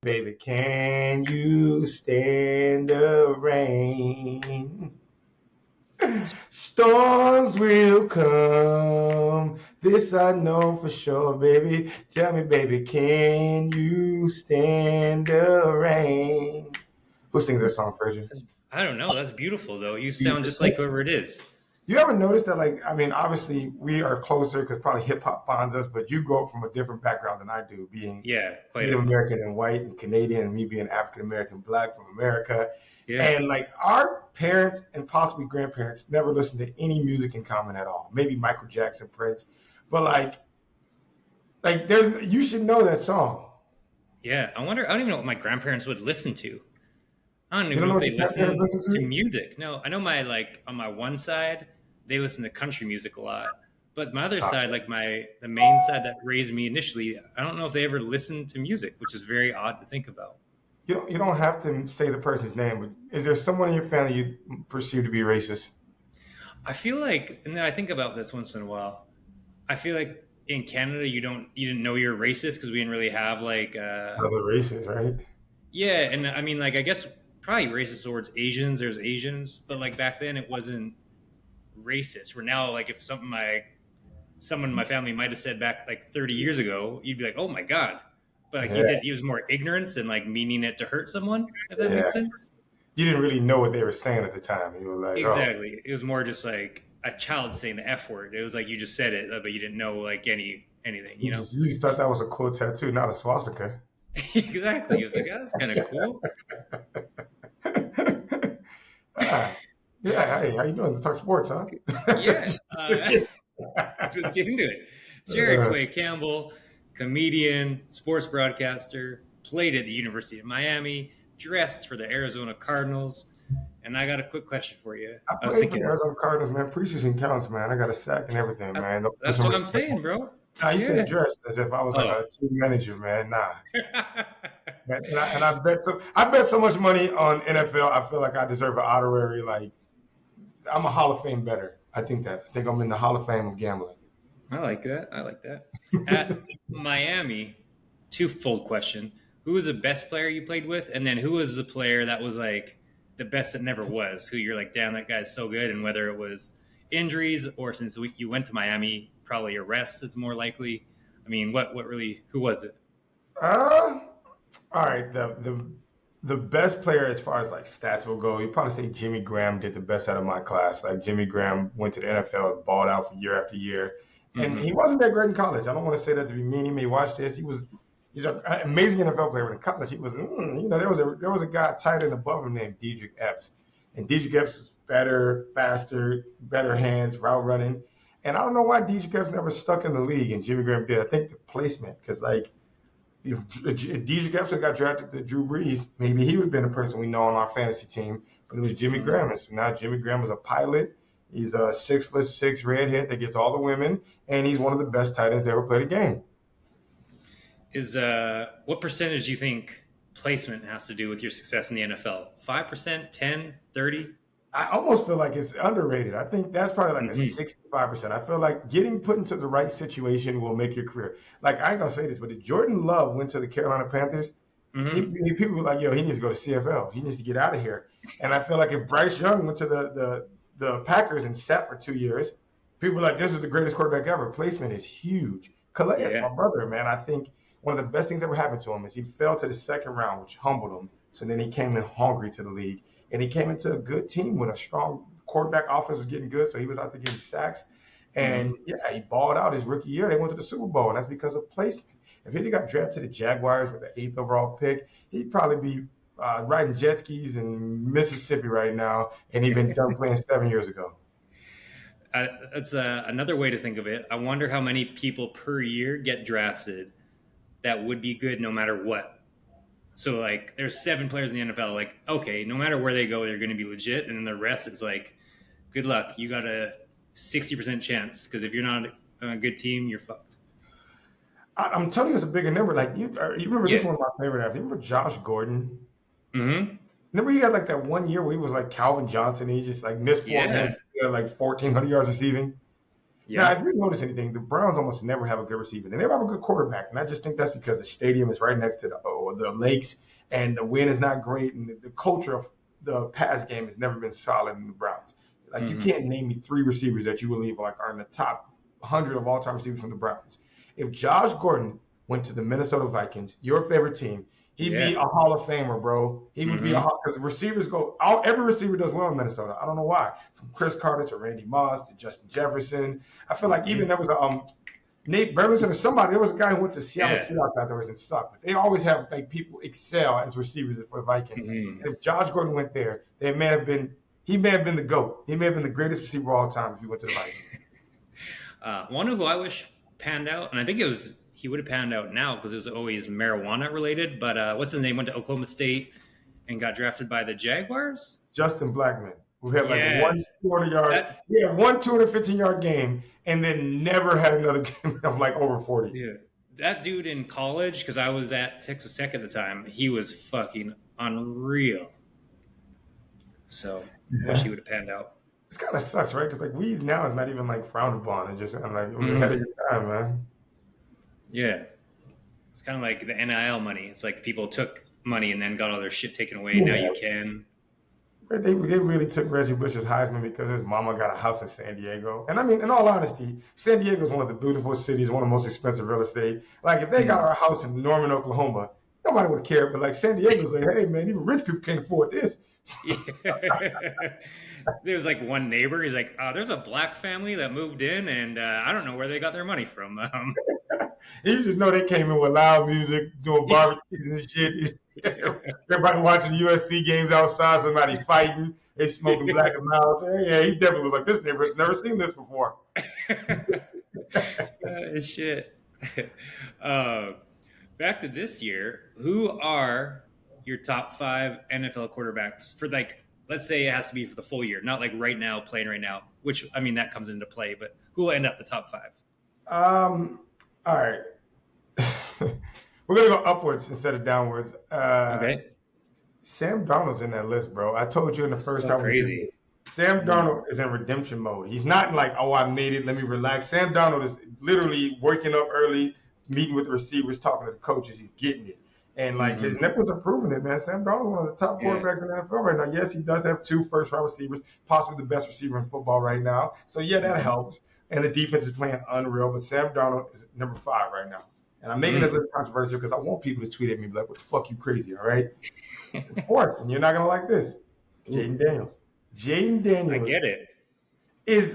Baby, can you stand the rain? Storms will come. This I know for sure, baby. Tell me, baby, can you stand the rain? Who sings that song, Fraser? I don't know. That's beautiful, though. You sound Jesus. just like whoever it is. You ever notice that, like, I mean, obviously we are closer because probably hip hop bonds us, but you grew up from a different background than I do, being Yeah, quite a Native bit. American and white and Canadian, and me being African American black from America. Yeah. And like our parents and possibly grandparents never listened to any music in common at all. Maybe Michael Jackson, Prince, but like there's you should know that song. Yeah. I wonder, I don't even know what my grandparents would listen to. I don't You even don't know know if what they your grandparents listen listen to to? music. No, I know on my one side, they listen to country music a lot. But my other side, Okay. like the main side that raised me initially, I don't know if they ever listened to music, which is very odd to think about. You don't have to say the person's name, but is there someone in your family you perceive to be racist? I feel like, and then I think about this once in a while. I feel like in Canada, you didn't know you're racist because we didn't really have Other races, right? yeah, and I mean, like, I guess probably racist towards Asians. There's Asians, but like back then, it wasn't racist. Where now, like, if someone in my family might have said back like 30 years ago, you'd be like, oh my god. But like, you Yeah, did use more ignorance and like meaning it to hurt someone. If that yeah. makes sense. You didn't really know what they were saying at the time. You were like, oh, Exactly. It was more just like a child saying the F word. It was like you just said it, but you didn't know like anything. you just you just thought that was a cool tattoo, not a swastika. Exactly. It was like, oh, that's kind of cool. Ah, yeah, hey, how you doing? To talk sports, huh? Yeah. Just kidding. Let's get into it. Jared Uh, Quay Campbell, comedian, sports broadcaster, played at the University of Miami, dressed for the Arizona Cardinals. And I got a quick question for you. I I was played for the thinking, Arizona Cardinals, man. Preseason counts, man. I got a sack and everything, man. Don't put that's some what I'm respect on saying, it. bro. Nah, you said Yeah. dressed as if I was like Oh. a team manager, man. Nah. Man, and I bet so much money on NFL. I feel like I deserve an honorary. Like I'm a Hall of Fame better. I think I'm in the Hall of Fame of gambling. I like that. I like that. At Miami, twofold question. Who was the best player you played with? And then who was the player that was like the best that never was? Who you're like, damn, that guy's so good. And whether it was injuries or since you went to Miami, probably your rest is more likely. I mean, what really, who was it? Uh, all right. The best player as far as like stats will go, you probably say Jimmy Graham did the best out of my class. Like Jimmy Graham went to the NFL and balled out for year after year, and Mm-hmm. he wasn't that great in college. I don't want to say that to be mean. He may watch this. He's an amazing NFL player, but in college he was there was a guy tight end above him named Dedrick Epps, and Dedrick Epps was better, faster, better hands, route running. And I don't know why Dedrick Epps never stuck in the league and Jimmy Graham did. I think the placement, because like if DJ Jefferson got drafted to Drew Brees, maybe he would have been a person we know on our fantasy team. But it was Jimmy Mm-hmm. Graham. And so now Jimmy Graham is a pilot. He's a 6'6" redhead that gets all the women, and he's one of the best tight ends to ever play the game. Is what percentage do you think placement has to do with your success in the NFL? 5%, 10, 30? I almost feel like it's underrated. I think that's probably like a Mm-hmm. 65%. I feel like getting put into the right situation will make your career. Like I ain't gonna say this, but if Jordan Love went to the Carolina Panthers, Mm-hmm. people were like, "Yo, he needs to go to CFL. He needs to get out of here." And I feel like if Bryce Young went to the Packers and sat for 2 years, people were like, "This is the greatest quarterback ever." Placement is huge. Calais, Yeah. my brother, man, I think one of the best things that ever happened to him is he fell to the second round, which humbled him. So then he came in hungry to the league, and he came into a good team with a strong quarterback. Offense was getting good, so he was out there getting sacks. Mm-hmm. And yeah, he balled out his rookie year. They went to the Super Bowl, and that's because of placement. If he'd have got drafted to the Jaguars with the eighth overall pick, he'd probably be riding jet skis in Mississippi right now, and he'd been done playing 7 years ago. That's another way to think of it. I wonder how many people per year get drafted that would be good no matter what. So like, there's 7 players in the NFL. Like, okay, no matter where they go, they're going to be legit, and then the rest is like, good luck. You got a 60% chance because if you're not on a good team, you're fucked. I'm telling you, it's a bigger number. Like you remember this Yeah. one of my favorite athletes. You remember Josh Gordon? Mm-hmm. Remember he had like that one year where he was like Calvin Johnson. And he just like missed four games. Yeah. He had like 1,400 yards receiving. Now, Yeah. if you notice anything, the Browns almost never have a good receiver. They never have a good quarterback, and I just think that's because the stadium is right next to the lakes, and the wind is not great, and the culture of the pass game has never been solid in the Browns. Like you Hmm. can't name me three receivers that you believe like are in the top 100 of all time receivers from the Browns. If Josh Gordon went to the Minnesota Vikings, your favorite team, he'd be Yeah. a Hall of Famer, bro. He would be a Hmm. because receivers every receiver does well in Minnesota. I don't know why. From Chris Carter to Randy Moss to Justin Jefferson. I feel like even Hmm. there was a Nate Burleson or somebody. There was a guy who went to Seattle Yeah. Seahawks afterwards and sucked. But they always have like people excel as receivers for the Vikings. Hmm. And if Josh Gordon went there, he may have been the GOAT. He may have been the greatest receiver of all time if he went to the Vikings. One who I wish panned out, and I think he would have panned out now because it was always marijuana related. But what's his name? Went to Oklahoma State and got drafted by the Jaguars. Justin Blackman, who had like one Yes, 200 yard, that he had one 215-yard game and then never had another game of like over 40. dude, that dude in college, because I was at Texas Tech at the time, he was fucking unreal. So wish Yeah. he would have panned out. This kind of sucks, right? Because like weed now is not even like frowned upon. It's just I'm like, it was ahead of Hmm. your time, man. Yeah, it's kind of like the NIL money. It's like people took money and then got all their shit taken away. Now Yeah. you can. They really took Reggie Bush's Heisman because his mama got a house in San Diego. And I mean, in all honesty, San Diego is one of the beautiful cities, one of the most expensive real estate. Like if they got Hmm. our house in Norman, Oklahoma, nobody would care. But like San Diego's like, hey man, even rich people can't afford this. Yeah. There's like one neighbor. He's like, there's a black family that moved in, and I don't know where they got their money from. You just know they came in with loud music, doing barbecues and shit. Everybody watching USC games outside, somebody fighting, they smoking black and mild. Yeah, he definitely was like, this neighborhood's never seen this before. Shit. Uh, back to this year. Who are your top 5 NFL quarterbacks for like? Let's say it has to be for the full year, not like right now, playing right now. Which I mean that comes into play, but who will end up the top 5? Um, all right. We're gonna go upwards instead of downwards. Okay, Sam Darnold's in that list, bro. I told you in the first so time we did this. crazy. Sam Mm. Darnold is in redemption mode. He's not like, oh, I made it. Let me relax. Sam Darnold is literally waking up early, meeting with the receivers, talking to the coaches. He's getting it. And like his Hmm. nipples are proving it, man. Sam Darnold is one of the top Yeah. quarterbacks in the NFL right now. Yes, he does have 2 first-round receivers, possibly the best receiver in football right now. So yeah, that Hmm. helps. And the defense is playing unreal. But Sam Darnold is number 5 right now. And I'm making this a Mm. little controversial because I want people to tweet at me like, what the fuck you crazy, all right? Fourth, and you're not gonna like this, Ooh, Jaden Daniels. Jaden I Daniels get it.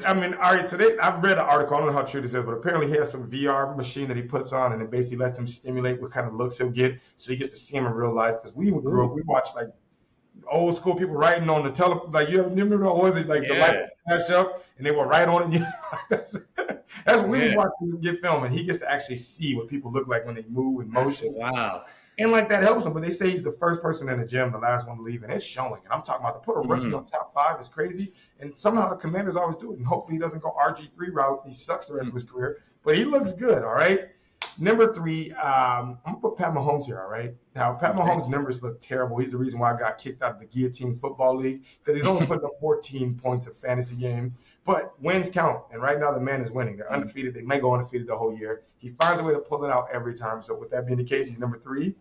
I mean, all right, so I've read an article, I don't know how true this is, but apparently he has some VR machine that he puts on and it basically lets him stimulate what kind of looks he'll get so he gets to see him in real life. Because we grew up, Ooh, we watched like old school people writing on the like you remember the ones that like the light yeah, flash up and they will write on it. That's what we was yeah. watching him get filmed, and he gets to actually see what people look like when they move in That's motion. wow. And like that helps him, but they say he's the first person in the gym, the last one to leave, and it's showing. And I'm talking about to put a rookie Mm. on top 5 is crazy. And somehow the Commanders always do it. And hopefully he doesn't go RG3 route. He sucks the rest of his career, but he looks good. All right. Number 3, I'm gonna put Pat Mahomes here. All right. Now Pat Okay. Mahomes' numbers look terrible. He's the reason why I got kicked out of the Guillotine Football League because he's only putting up 14 points a fantasy game. But wins count, and right now the man is winning. They're undefeated. They may go undefeated the whole year. He finds a way to pull it out every time. So with that being the case, he's number 3.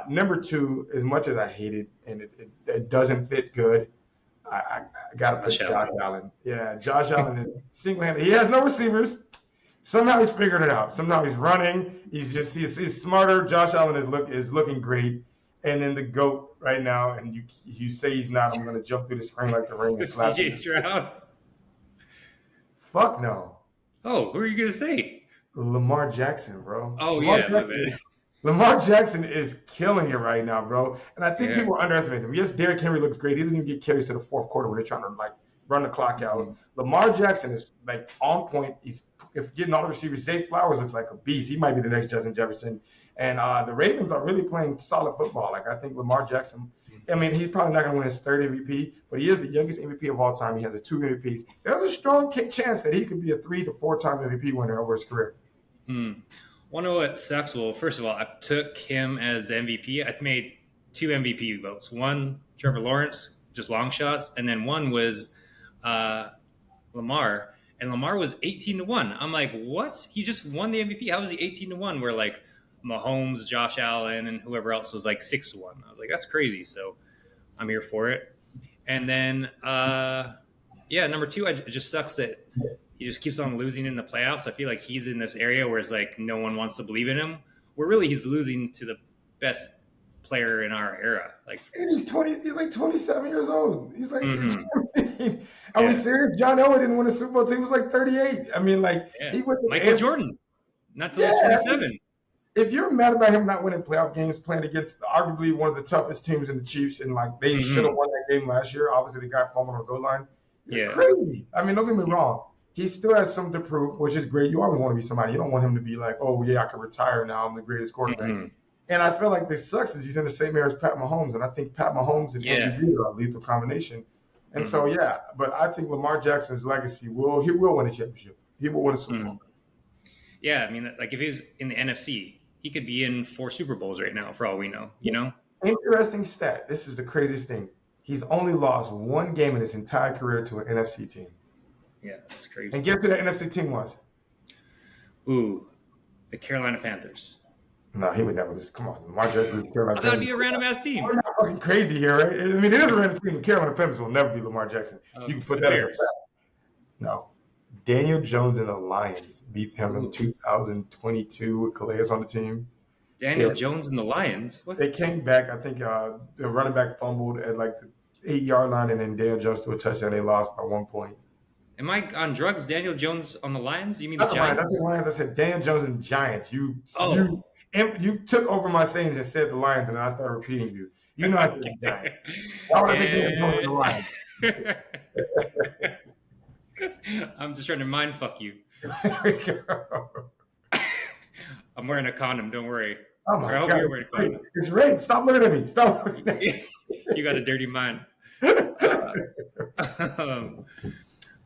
Number 2, as much as I hate it and it doesn't fit good, I got to put Josh Josh Allen. Allen. Yeah, Josh Allen is single-handed. He has no receivers. Somehow he's figured it out. Somehow he's running. He's smarter. Josh Allen is looking great. And then the GOAT right now, and you say he's not, I'm going to jump through the screen like the ring and slap CJ you. Stroud. Fuck no. Oh, who are you gonna say? Lamar Jackson, bro. Oh yeah, my bad. Lamar Jackson is killing it right now, bro. And I think Yeah. people underestimate him. Yes, Derrick Henry looks great. He doesn't even get carries to the fourth quarter when they're trying to like run the clock out. Lamar Jackson is like on point. He's if getting all the receivers. Zay Flowers looks like a beast. He might be the next Justin Jefferson. And the Ravens are really playing solid football. Like I think Lamar Jackson. I mean, he's probably not going to win his third MVP, but he is the youngest MVP of all time. He has 2 MVPs. There's a strong chance that he could be a 3 to 4 time MVP winner over his career. Want to know what sucks? Well, first of all, I took him as MVP. I made 2 MVP votes. One, Trevor Lawrence, just long shots, and then one was Lamar. and Lamar was 18-1. I'm like, what? He just won the MVP. How was he 18-1? Where like Mahomes, Josh Allen, and whoever else was like 6-1. I was like, that's crazy. So I'm here for it. And then, number two, it just sucks that he just keeps on losing in the playoffs. I feel like he's in this area where it's like no one wants to believe in him. Where really he's losing to the best player in our era. Like he's 20. He's like 27 years old. He's like, mm-hmm. Are we serious? John Elway didn't win a Super Bowl team. He was like 38. I mean, like he was Michael Jordan, not till he's 27. If you're mad about him not winning playoff games, playing against arguably one of the toughest teams in the Chiefs, and like they should have won that game last year, obviously the guy fumbled on the goal line. You're crazy. I mean, don't get me wrong. He still has something to prove, which is great. You always want to be somebody. You don't want him to be like, oh, yeah, I can retire now. I'm the greatest quarterback. Mm-hmm. And I feel like this sucks is he's in the same area as Pat Mahomes. And I think Pat Mahomes and MVP are a lethal combination. And so, but I think Lamar Jackson's legacy he will win a championship. He will win a Super Bowl. Yeah, I mean, like if he was in the NFC, he could be in 4 Super Bowls right now for all we know, you know? Interesting stat. This is the craziest thing. He's only lost one game in his entire career to an NFC team. Yeah, that's crazy. And guess who that NFC team was? Ooh, the Carolina Panthers. No, he would never lose. Come on, Lamar Jackson was Carolina Panthers. That would be a random ass team. We're not fucking crazy here, right? I mean, it is a random team. The Carolina Panthers will never be Lamar Jackson. You can put that as a fact. No. Daniel Jones and the Lions beat him in 2022 with Calais on the team. Daniel Jones and the Lions? What? They came back. I think the running back fumbled at like the 8-yard line, and then Daniel Jones threw a touchdown. They lost by 1 point. Am I on drugs? Daniel Jones on the Lions? You mean Not the Giants? I said Lions. I said Daniel Jones and Giants. You took over my sayings and said the Lions, and I started repeating you. You know I said the Giants. Why would I think Daniel Jones and the Lions? I'm just trying to mind fuck you. There we go. I'm wearing a condom. Don't worry. Oh my God! You're wearing a condom. It's rape. Stop looking at me. Stop looking at me. You got a dirty mind.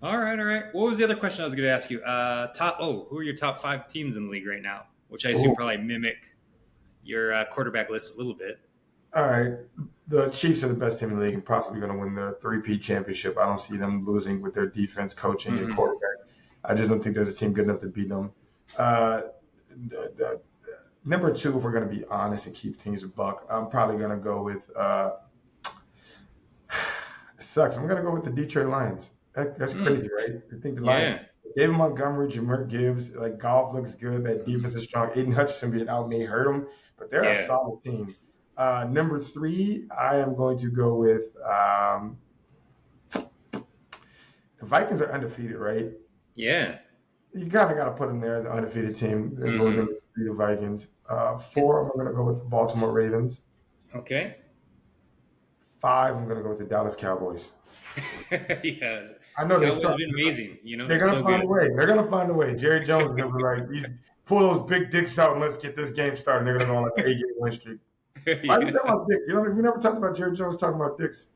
All right. What was the other question I was going to ask you? Who are your top 5 teams in the league right now? Which I assume probably mimic your quarterback list a little bit. All right. The Chiefs are the best team in the league and possibly going to win the 3-peat championship. I don't see them losing with their defense, coaching, and quarterback. I just don't think there's a team good enough to beat them. Number 2, if we're going to be honest and keep things a buck, I'm probably going to go with it sucks. I'm going to go with the Detroit Lions. That's crazy, right? I think the Lions. David Montgomery, Jamar Gibbs, like golf looks good. That defense is strong. Aiden Hutchinson being out may hurt them, but they're a solid team. Number 3, I am going to go with the Vikings are undefeated, right? Yeah. You kind of got to put them there as an undefeated team. We're going to beat the Vikings. 4, I'm going to go with the Baltimore Ravens. Okay. 5, I'm going to go with the Dallas Cowboys. Yeah. I know Cowboys have been amazing. You know, they're going to find a way. They're going to find a way. Jerry Jones is going to be like, pull those big dicks out and let's get this game started. They're going to go on like an 8-game win streak. Why are you talking about dicks? We never talked about Jerry Jones talking about dicks.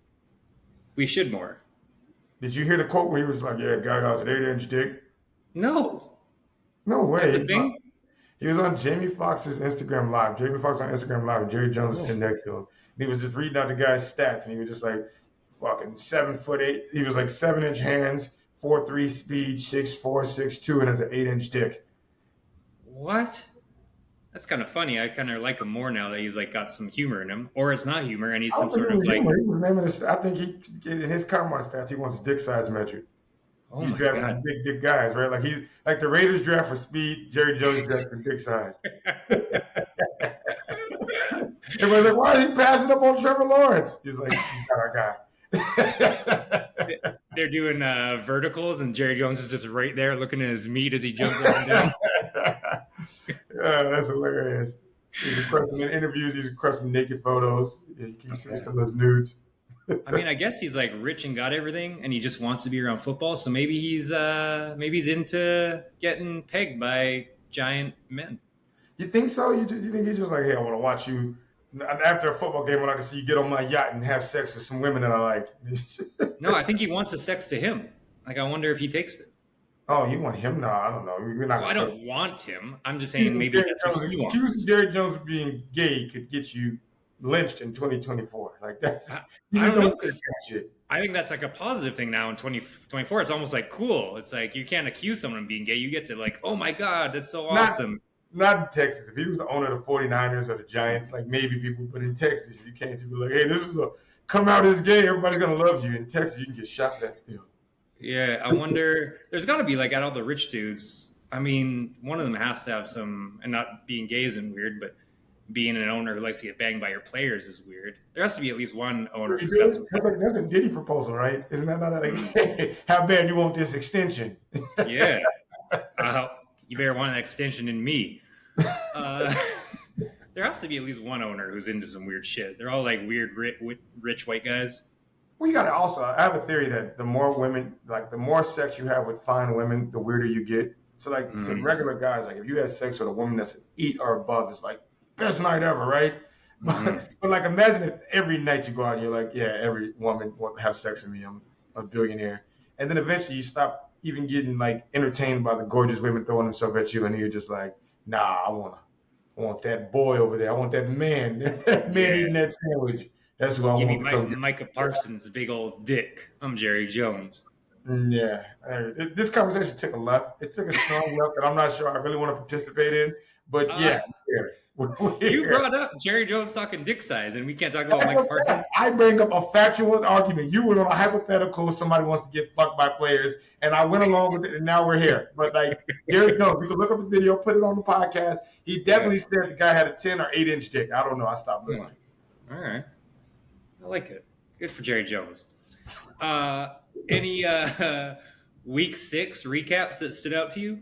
We should more. Did you hear the quote where he was like, yeah, guy got an 8-inch dick? No. No way. That's a thing? He was on Jamie Foxx's Instagram Live. Jamie Foxx on Instagram Live, and Jerry Jones was sitting next to him. And he was just reading out the guy's stats, and he was just like, fucking 7'8". He was like 7-inch hands, 4.3 speed, 6'4", 6'2", and has an 8-inch dick. What? That's kind of funny. I kind of like him more now that he's like got some humor in him, or it's not humor and he's some sort of like. I think he in his combine stats he wants dick size metric. Oh he's my drafting God. big dick guys, right? Like he's like the Raiders draft for speed, Jerry Jones draft for dick size. Everybody's like, why is he passing up on Trevor Lawrence? He's like, he's not our guy. They're doing verticals, and Jerry Jones is just right there looking at his meat as he jumps up and down. That's hilarious. He's requesting in interviews. He's requesting naked photos. You can see some of those nudes. I mean, I guess he's like rich and got everything, and he just wants to be around football. So maybe he's into getting pegged by giant men. You think so? You think he's just like, hey, I want to watch you. After a football game, I want to see you get on my yacht and have sex with some women that I like. No, I think he wants the sex to him. Like, I wonder if he takes it. Oh, you want him? No, I don't know. We're not. Well, I don't want him. I'm just saying maybe that's what he wants. Accusing Jerry Jones of being gay could get you, lynched in 2024. Like that's you I just don't know don't get because that shit. I think that's like a positive thing now in 2024. It's almost like cool. It's like you can't accuse someone of being gay. You get to like, oh my God, that's so Not awesome. not in Texas. If he was the owner of the 49ers or the Giants, like maybe people, but in Texas, you can't just be like, hey, this is a come out as gay. Everybody's gonna love you. In Texas, you can get shot for that still. Yeah, I wonder. There's got to be like out of all the rich dudes. I mean, one of them has to have some, and not being gay isn't weird, but being an owner who likes to get banged by your players is weird. There has to be at least one owner who's got some. That's a Diddy proposal, right? Isn't that not like, hey, how bad you want this extension? Yeah, you better want an extension in me. Uh, there has to be at least one owner who's into some weird shit. They're all like weird rich white guys. Well, you got to also. I have a theory that the more women, like the more sex you have with fine women, the weirder you get. So, like to regular guys, like if you had sex with a woman that's an 8 or above, it's like best night ever, right? But like imagine if every night you go out and you're like, yeah, every woman will have sex with me. I'm a billionaire, and then eventually you stop even getting like entertained by the gorgeous women throwing themselves at you, and you're just like, nah, I want that boy over there. I want that man, that man eating that sandwich. That's who I Give want me to come get. Micah Parsons' big old dick. I'm Jerry Jones. Yeah, this conversation took a left. It took a strong left that I'm not sure I really want to participate in. But yeah, you brought up Jerry Jones talking dick size, and we can't talk about Micah Parsons. I bring up a factual argument. You were on a hypothetical. Somebody wants to get fucked by players, and I went along with it, and now we're here. But like, Jerry Jones, you can look up the video, put it on the podcast. He definitely said the guy had a 10 or 8-inch dick. I don't know. I stopped listening. All right, I like it. Good for Jerry Jones. Any week 6 recaps that stood out to you?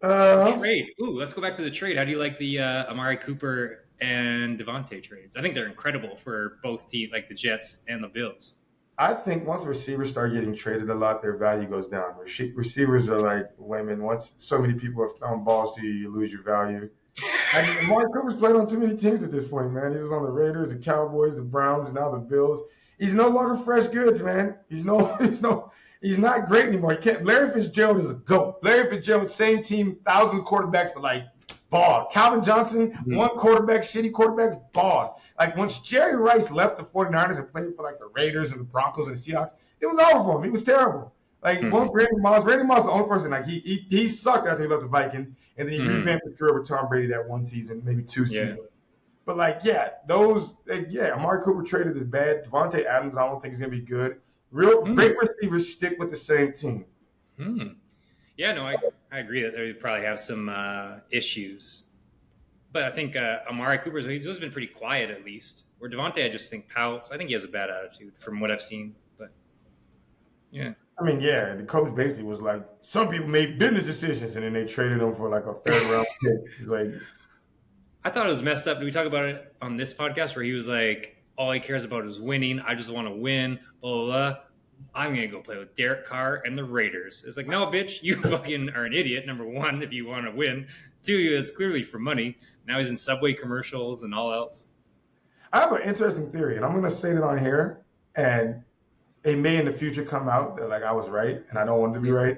Trade. Ooh, let's go back to the trade. How do you like the Amari Cooper and Devontae trades? I think they're incredible for both teams, like the Jets and the Bills. I think once receivers start getting traded a lot, their value goes down. Receivers are like women. Once so many people have thrown balls to you, you lose your value. I mean, Amari Cooper's played on too many teams at this point, man. He was on the Raiders, the Cowboys, the Browns, and now the Bills. He's no longer fresh goods, man. He's not great anymore. Larry Fitzgerald is a GOAT. Larry Fitzgerald, same team, thousands of quarterbacks, but like bald. Calvin Johnson, one quarterback, shitty quarterbacks, bald. Like once Jerry Rice left the 49ers and played for like the Raiders and the Broncos and the Seahawks, it was over for him. He was terrible. Like once Randy Moss is the only person, like he sucked after he left the Vikings, and then he revamped his career with Tom Brady that one season, maybe 2 seasons. But like, Amari Cooper traded is bad. Devontae Adams, I don't think he's gonna be good. Great receivers stick with the same team. Yeah, no, I agree that they probably have some issues. But I think Amari Cooper's he's always been pretty quiet at least. Where Devontae, I just think pouts. I think he has a bad attitude from what I've seen. But yeah. I mean, yeah, the coach basically was like, some people made business decisions, and then they traded him for like a 3rd round pick. He's like, I thought it was messed up. Did we talk about it on this podcast where he was like, all he cares about is winning. I just want to win, blah, blah, blah. I'm going to go play with Derek Carr and the Raiders. It's like, no, bitch, you fucking are an idiot, number one, if you want to win. 2, it's clearly for money. Now he's in Subway commercials and all else. I have an interesting theory, and I'm going to say it on here, and it may in the future come out that like I was right, and I don't want to be right.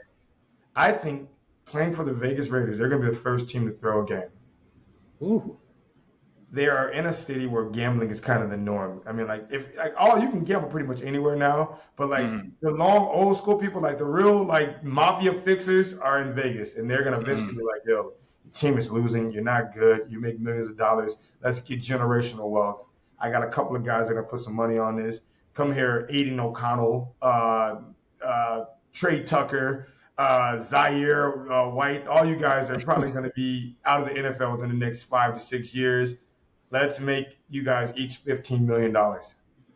I think playing for the Vegas Raiders, they're going to be the first team to throw a game. Ooh. They are in a city where gambling is kind of the norm. I mean, like you can gamble pretty much anywhere now, but like the long old school people, like the real like mafia fixers are in Vegas, and they're gonna eventually be like, yo, your team is losing, you're not good, you make millions of dollars, let's get generational wealth. I got a couple of guys that are gonna put some money on this. Come here, Aiden O'Connell, Trey Tucker, Zaire White, all you guys are probably going to be out of the NFL within the next 5 to 6 years. Let's make you guys each $15 million.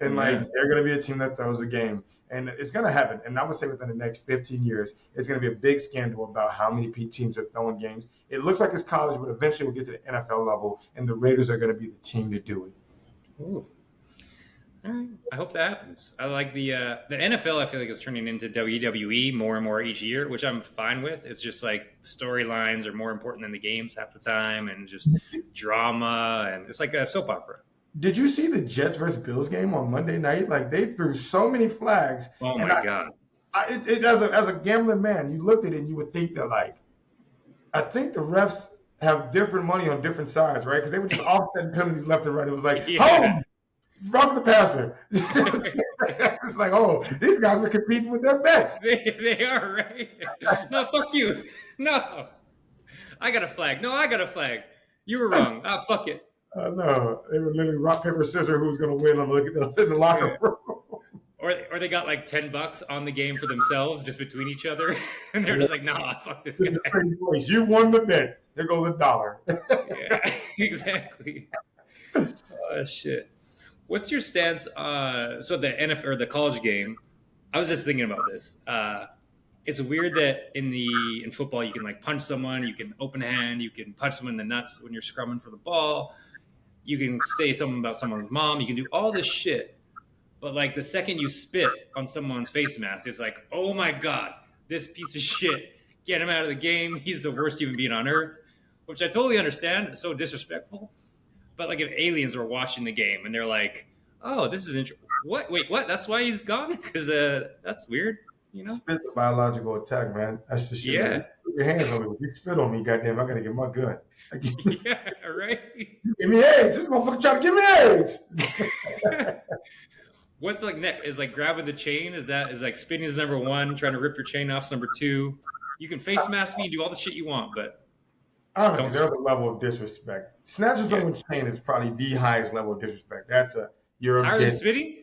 And like they're going to be a team that throws a game. And it's going to happen. And I would say within the next 15 years, it's going to be a big scandal about how many teams are throwing games. It looks like it's college, but eventually we'll get to the NFL level, and the Raiders are going to be the team to do it. Ooh. All right. I hope that happens. I like the NFL. I feel like is turning into WWE more and more each year, which I'm fine with. It's just like storylines are more important than the games half the time, and just drama, and it's like a soap opera. Did you see the Jets versus Bills game on Monday night? Like they threw so many flags. Oh my God! As a gambling man, you looked at it and you would think that like, I think the refs have different money on different sides, right? Because they were just offsetting penalties left and right. It was like, Yeah. home, roughing the passer. It's like, oh, these guys are competing with their bets. They are, right? No, fuck you. No. I got a flag. No, I got a flag. You were wrong. Ah, fuck it. No, they were literally rock, paper, scissors who's going to win in the locker room. Or they got like $10 on the game for themselves, just between each other, and they're just like, nah, fuck this guy. You won the bet. There goes $1. Yeah, exactly. Oh shit. What's your stance? So the NFL or the college game. I was just thinking about this. It's weird that in football you can like punch someone, you can open hand, you can punch someone in the nuts when you're scrumming for the ball, you can say something about someone's mom, you can do all this shit. But like the second you spit on someone's face mask, it's like, oh my god, this piece of shit, get him out of the game. He's the worst human being on earth, which I totally understand. It's so disrespectful. But like if aliens were watching the game and they're like, oh, this is interesting. What? Wait, what? That's why he's gone? Because that's weird. You know? Spit's a biological attack, man. That's the shit. Yeah. Man. Put your hands on me. If you spit on me, goddamn, I gotta get my gun. Yeah, right. Give me AIDS. This motherfucker trying to give me AIDS. What's like next? Is like grabbing the chain? Is like spitting is number one? Trying to rip your chain off's number two? You can face mask me and do all the shit you want, but honestly, there's a level of disrespect. Snatching someone's chain is probably the highest level of disrespect. You're a higher bitch. than spitting?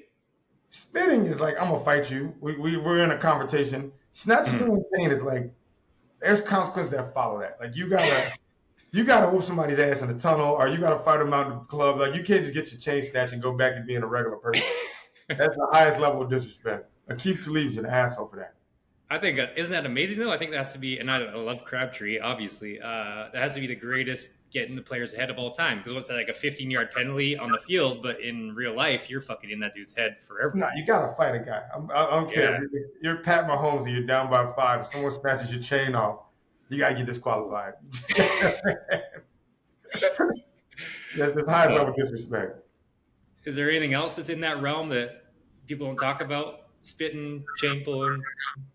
Spitting is like, I'm gonna fight you. We're in a confrontation. Snatching someone's chain is like, there's consequences that follow that. Like you gotta whoop somebody's ass in the tunnel, or you gotta fight them out in the club. Like you can't just get your chain snatched and go back to being a regular person. That's the highest level of disrespect. Akeem Talib's an asshole for that. I think isn't that amazing though? I think that has to be, and I love Crabtree, obviously. That has to be the greatest getting the players ahead of all time. Because what's that, like a 15-yard penalty on the field, but in real life, you're fucking in that dude's head forever. No, you gotta fight a guy. I don't care. Yeah. You're Pat Mahomes and you're down by 5. If someone snatches your chain off, you gotta get disqualified. That's the highest level of disrespect. Is there anything else that's in that realm that people don't talk about? Spitting, chain pulling?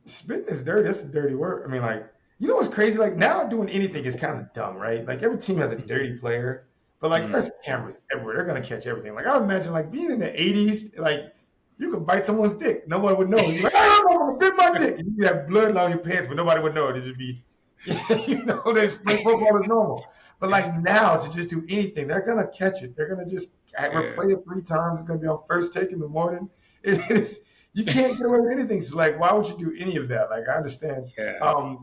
Spitting is dirty. That's a dirty word. I mean, like, you know what's crazy? Like, now doing anything is kind of dumb, right? Like, every team has a dirty player. But, like, there's cameras everywhere. They're going to catch everything. Like, I would imagine, like, being in the 80s, like, you could bite someone's dick. Nobody would know. You're like, I'm going to bit my dick. And you have blood on your pants, but nobody would know. It'd just be, you know, football is normal. But, like, now, to just do anything, they're going to catch it. They're going to just replay it 3 times. It's going to be on first take in the morning. You can't get away with anything. So, like, why would you do any of that? Like, I understand. Yeah.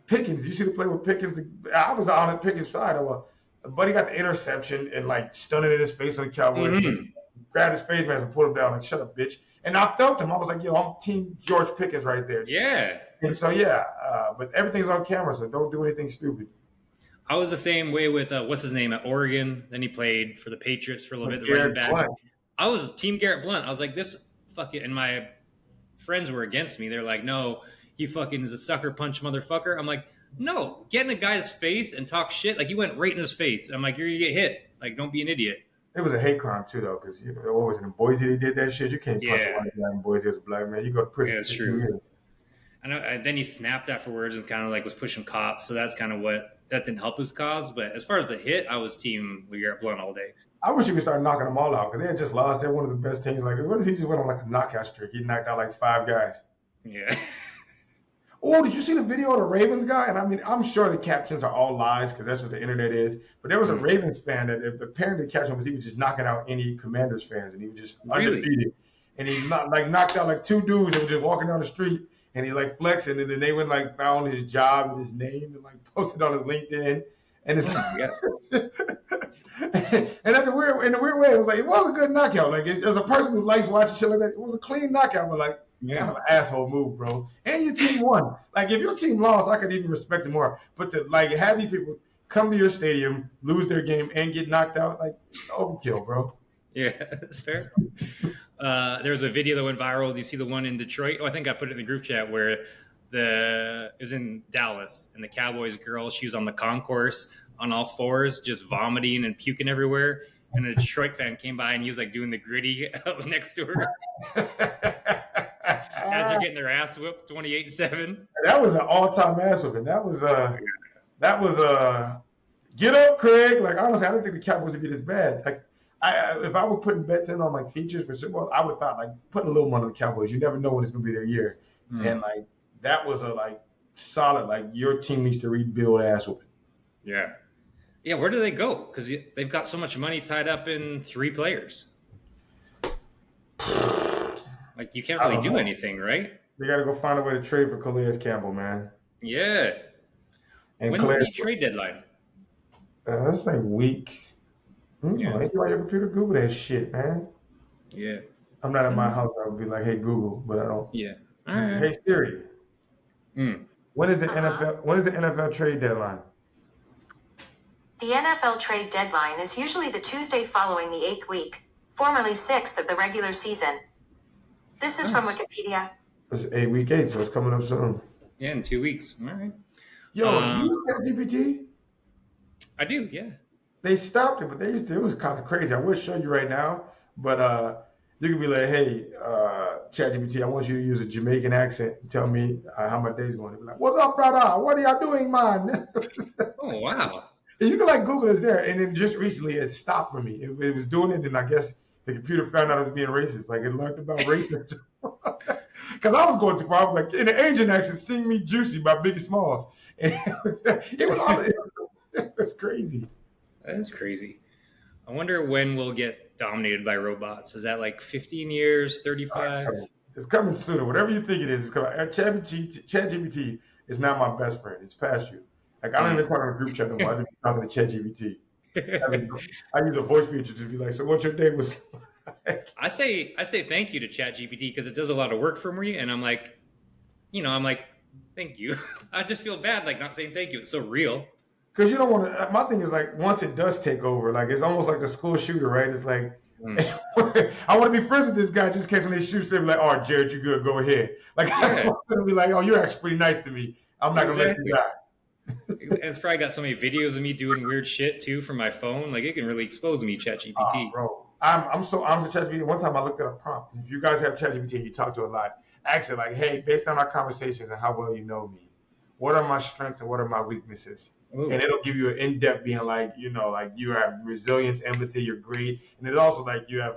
Pickens, you see the play with Pickens. I was on Pickens' side. A buddy got the interception and, like, stunned it in his face on the Cowboys. Grabbed his face mask and pulled him down. Like, shut up, bitch. And I felt him. I was like, yo, I'm Team George Pickens right there. Yeah. And so, but everything's on camera, so don't do anything stupid. I was the same way with, what's his name, at Oregon. Then he played for the Patriots for a little bit. The running back. I was Team Garrett Blunt. I was like, this fucking, and my friends were against me. They're like, no, he fucking is a sucker punch motherfucker. I'm like, no, get in a guy's face and talk shit. Like, he went right in his face. I'm like, you're going to get hit. Like, don't be an idiot. It was a hate crime, too, though, because, you know, what was it, in Boise they did that shit? You can't punch a white guy in Boise as a black man. You go to prison. Yeah, that's true. And then he snapped afterwards and kind of, like, was pushing cops. So that's kind of that didn't help his cause. But as far as the hit, I was Team Garrett Blunt all day. I wish you could start knocking them all out because they had just lost. They're one of the best teams. Like, what if he just went on like a knockout streak? He knocked out like 5 guys. Yeah. Oh, did you see the video of the Ravens guy? And I mean, I'm sure the captions are all lies because that's what the internet is. But there was a Ravens fan that if the parent of the caption was he was just knocking out any Commanders fans and he was just undefeated. And he knocked out like 2 dudes that were just walking down the street and he like flexing and then they went like found his job and his name and like posted on his LinkedIn. And it's and in a weird way, it was like it was a good knockout. Like as a person who likes watching shit like that, it was a clean knockout, but like kind of an asshole move, bro. And your team won. Like if your team lost, I could even respect it more. But to like have these people come to your stadium, lose their game, and get knocked out, like overkill, bro. Yeah, that's fair. There was a video that went viral. Do you see the one in Detroit? Oh, I think I put it in the group chat where it was in Dallas, and the Cowboys girl, she was on the concourse on all 4s, just vomiting and puking everywhere. And a Detroit fan came by, and he was like doing the gritty next to her. As they're getting their ass whipped, 28-7. That was an all-time ass whipping. That was Get up, Craig. Like honestly, I didn't think the Cowboys would be this bad. Like if I were putting bets in on like features for Super Bowl, I would thought like putting a little money on the Cowboys. You never know when it's gonna be their year, and like that was a like solid like your team needs to rebuild ass whooping. Yeah. Yeah, where do they go? Because they've got so much money tied up in 3 players. Like, you can't really do anything, right? They got to go find a way to trade for Calais Campbell, man. Yeah. And When's the trade deadline? That's like week. Yeah. Ain't you on your computer? Google that shit, man. Yeah. I'm not at my house. I would be like, hey, Google, but I don't. Yeah. Hey, Siri. When is the NFL? When is the NFL trade deadline? The NFL trade deadline is usually the Tuesday following the 8th week, formerly 6th of the regular season. This is from Wikipedia. It's week 8, so it's coming up soon. Yeah, in 2 weeks. All right. Yo, do you use ChatGPT? I do, yeah. They stopped it, but they used to. It was kind of crazy. I would show you right now, but you could be like, hey, ChatGPT, I want you to use a Jamaican accent and tell me how my day's going. They'd be like, what's up, brother? What are y'all doing, man? Oh, wow. And you can like Google is there, and then just recently it stopped for me. It was doing it, and I guess the computer found out it was being racist. Like it learned about racism. Because I was going too far. I was like, in the Asian accent, "Sing Me Juicy" by Biggie Smalls, and it was crazy. That is crazy. I wonder when we'll get dominated by robots. Is that like 15 years, 35? It's coming sooner. Whatever you think it is, it's coming. ChatGPT is not my best friend. It's past you. Like I don't even talk in a group chat anymore. I've been talking to ChatGPT. I use a voice feature to be like, so what your day was like? I say thank you to ChatGPT because it does a lot of work for me, and I'm like, thank you. I just feel bad like not saying thank you. It's so real. Because you don't want to. My thing is like once it does take over, like it's almost like the school shooter, right? It's like I want to be friends with this guy just in case when they shoot, they'll be like, "Oh, Jared, you good? Go ahead." Like I'm gonna be like, "Oh, you're actually pretty nice to me. I'm not gonna let you die." And it's probably got so many videos of me doing weird shit too from my phone. Like it can really expose me, ChatGPT. Bro, I'm so honest with ChatGPT. One time I looked at a prompt. If you guys have ChatGPT and you talk to a lot, ask it like, "Hey, based on our conversations and how well you know me, what are my strengths and what are my weaknesses?" Ooh. And it'll give you an in-depth being like, like you have resilience, empathy, you're great. And it's also like you have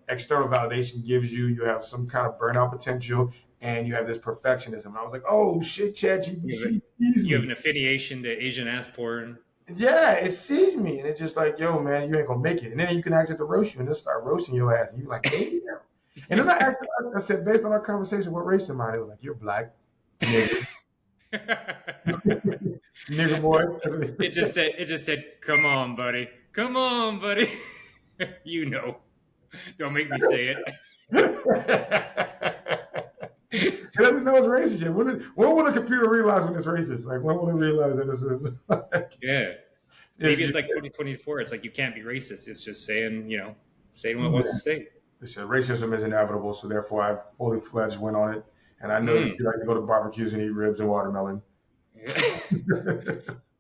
external validation gives you have some kind of burnout potential, and you have this perfectionism. And I was like, oh shit, ChatGPT sees me. You have an affiliation to Asian ass porn. Yeah, it sees me. And it's just like, yo, man, you ain't gonna make it. And then you can ask it to roast you and it'll start roasting your ass. And you're like, damn. And then I said, based on our conversation, what race am I? It was like, you're black. Nigga boy. It just said, come on, buddy. Come on, buddy. Don't make me say it. It doesn't know it's racist yet. When will a computer realize when it's racist? Like when will it realize that it's like, yeah. Maybe it's like 2024. It's like you can't be racist. It's just saying, saying what it wants to say. Racism is inevitable, so therefore I've fully fledged went on it. And I know that you like to go to barbecues and eat ribs and watermelon.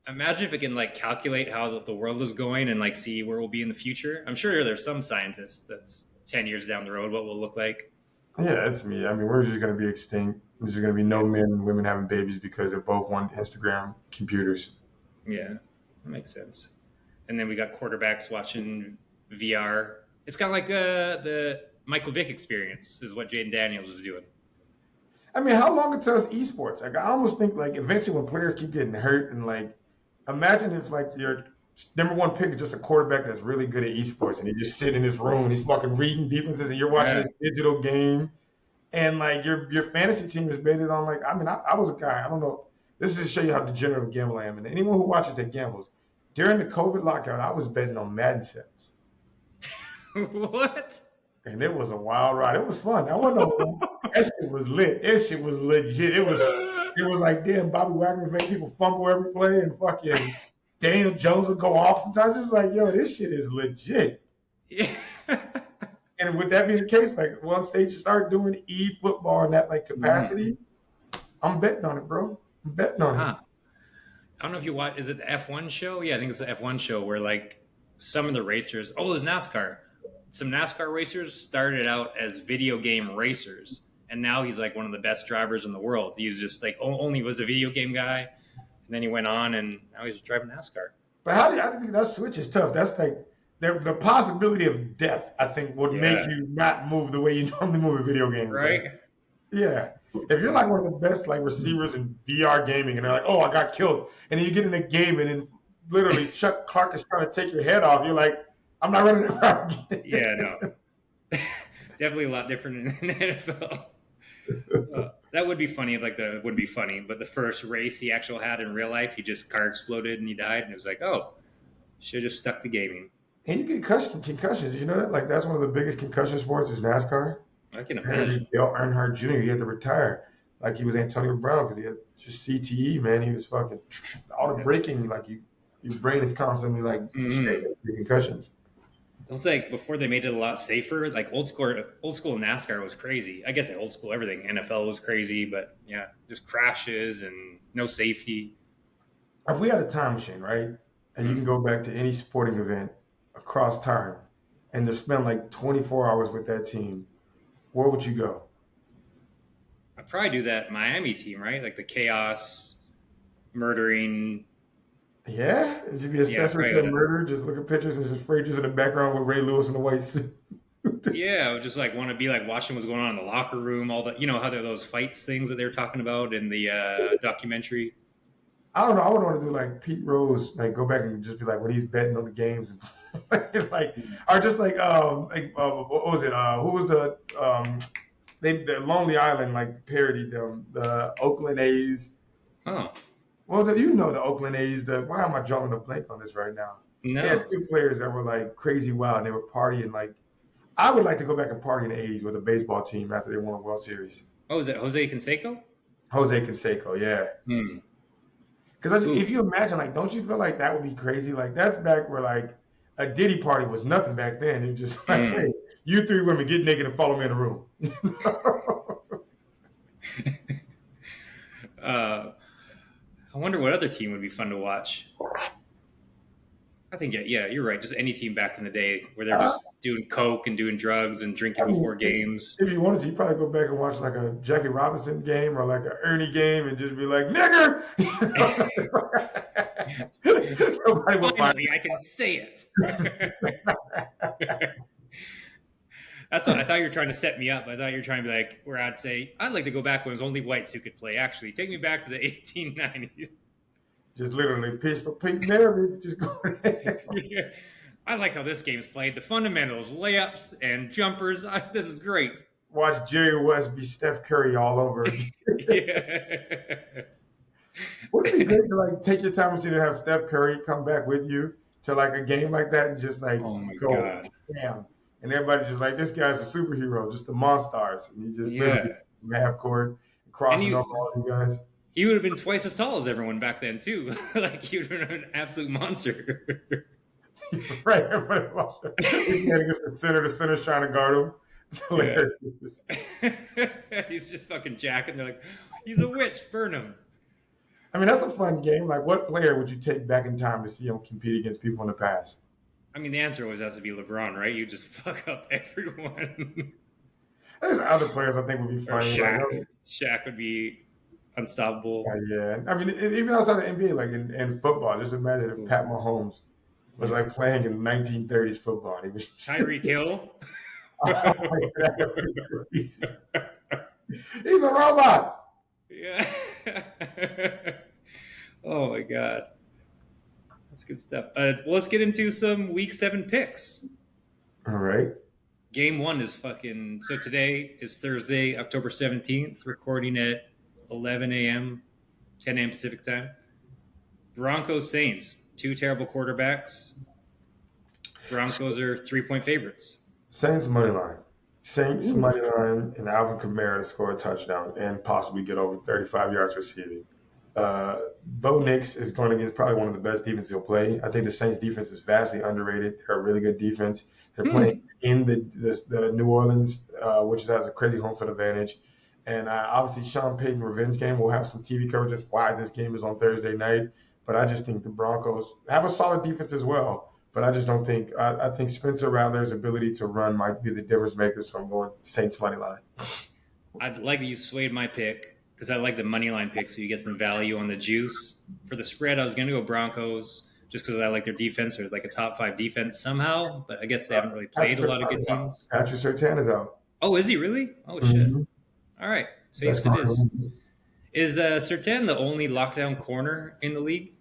Imagine if it can like calculate how the world is going and like see where we'll be in the future. I'm sure there's some scientists that's 10 years down the road what we'll look like. Yeah, it's me. I mean, we're just going to be extinct. There's going to be no men and women having babies because they're both on Instagram computers. Yeah, that makes sense. And then we got quarterbacks watching VR. It's kind of like the Michael Vick experience is what Jaden Daniels is doing. I mean, how long until it's esports? Like, I almost think like eventually when players keep getting hurt and like, imagine if like your number one pick is just a quarterback that's really good at esports and he just sit in his room and he's fucking reading defenses and you're watching a digital game and like your fantasy team is based on like, I mean, I was a guy, I don't know. This is to show you how degenerate of a gambler I am. And anyone who watches that gambles, during the COVID lockout, I was betting on Madden sets. What? And it was a wild ride. It was fun. That shit was lit. That shit was legit. It was like, damn, Bobby Wagner made people fumble every play and fucking Daniel Jones would go off sometimes. It's like, yo, this shit is legit. Yeah. And with that being the case, like once they start doing e-football in that like capacity, I'm betting on it, bro. I'm betting on it. I don't know if you watch, is it the F1 show? Yeah, I think it's the F1 show where like some of the racers, there's NASCAR. Some NASCAR racers started out as video game racers, and now he's like one of the best drivers in the world. He was just like only was a video game guy, and then he went on, and now he's driving NASCAR. But how do you, I think that switch is tough. That's like the possibility of death, I think, would make you not move the way you normally move in video games. Right? Like, yeah. If you're like one of the best like receivers in VR gaming and they're like, oh, I got killed. And then you get in the game and then literally Chuck Clark is trying to take your head off. You're like, I'm not running around again. Yeah, no. Definitely a lot different in the NFL. That would be funny. Would be funny. But the first race he actually had in real life, he just car exploded and he died. And it was like, oh, should have just stuck to gaming. And you get concussions. Did you know that? Like, that's one of the biggest concussion sports is NASCAR. I can imagine. Dale Earnhardt Jr., he had to retire. Like, he was Antonio Brown because he had just CTE, man. He was fucking all the braking. Like, your brain is constantly, like, shaking with concussions. It was like before they made it a lot safer. Like old school NASCAR was crazy. I guess old school everything. NFL was crazy, but yeah, just crashes and no safety. If we had a time machine, right, and you can go back to any sporting event across time and just spend like 24 hours with that team, where would you go? I'd probably do that Miami team, right? Like the chaos, murdering. Yeah, to be accessory to murder. Just look at pictures and just Fraser's in the background with Ray Lewis in the white suit. Yeah, I would just like want to be like watching what's going on in the locker room. All the, you know, how there are those fights things that they were talking about in the documentary. I don't know. I would want to do like Pete Rose, like go back and just be like when he's betting on the games, and like, or just like what was it? Who was the Lonely Island like parodied them, the Oakland A's. Oh. Well, you know the Oakland A's. Why am I drawing a blank on this right now? No. They had two players that were like crazy wild. And they were partying like. I would like to go back and party in the '80s with a baseball team after they won a World Series. Oh, is it Jose Canseco? Jose Canseco, yeah. Because if you imagine, like, don't you feel like that would be crazy? Like that's back where like a Diddy party was nothing back then. It was just like, hey, you three women get naked and follow me in the room. I wonder what other team would be fun to watch. I think, yeah, you're right. Just any team back in the day where they're just doing coke and doing drugs and drinking before games. If you wanted to, you'd probably go back and watch like a Jackie Robinson game or like an Ernie game and just be like, nigger! Nobody will find I can say it. That's what I thought you were trying to set me up. I thought you were trying to be like, where I'd say, I'd like to go back when it was only whites who could play. Actually, take me back to the 1890s. Just literally pitch for Pink Mary. Just go ahead. Yeah. I like how this game's played. The fundamentals, layups, and jumpers. This is great. Watch Jerry West be Steph Curry all over again. Yeah. Wouldn't it be great to like take your time machine and have Steph Curry come back with you to like a game like that and just like go damn. And everybody's just like, this guy's a superhero, just the Monstars. And he just literally half court, crossing over all you guys. He would have been twice as tall as everyone back then, too. Like, he would have been an absolute monster. Right. Everybody lost it. He had to get the center's trying to guard him. It's hilarious. He's just fucking jacking. They're like, he's a witch, burn him. I mean, that's a fun game. Like, what player would you take back in time to see him compete against people in the past? I mean, the answer always has to be LeBron, right? You just fuck up everyone. There's other players I think would be funny. Shaq would be unstoppable. Yeah. I mean, even outside the NBA, like in football, just imagine if Pat Mahomes was like playing in 1930s football. He was Tyreek Hill. He's a robot. Yeah. Oh my God. That's good stuff. Well, let's get into some Week 7 picks. All right. Game 1 is so today is Thursday, October 17th, recording at 11 a.m., 10 a.m. Pacific time. Broncos Saints, two terrible quarterbacks. Broncos are 3-point favorites. Saints money line. Saints money line and Alvin Kamara to score a touchdown and possibly get over 35 yards receiving. Bo Nix is going against probably one of the best defenses he'll play. I think the Saints defense is vastly underrated. They're a really good defense. They're playing in the New Orleans, which has a crazy home field advantage. And obviously, Sean Payton revenge game will have some TV coverage. That's why this game is on Thursday night. But I just think the Broncos have a solid defense as well. But I just don't think – I think Spencer Rattler's ability to run might be the difference maker, so I'm going Saints money line. I like that you swayed my pick because I like the money line pick, so you get some value on the juice. For the spread, I was going to go Broncos. just because I like their defense or like a top 5 defense somehow. But I guess they haven't really played a lot of good teams. Patrick Surtain is out. Oh, is he really? Oh, shit. Mm-hmm. All right. That's Safe it is. Is Surtain the only lockdown corner in the league?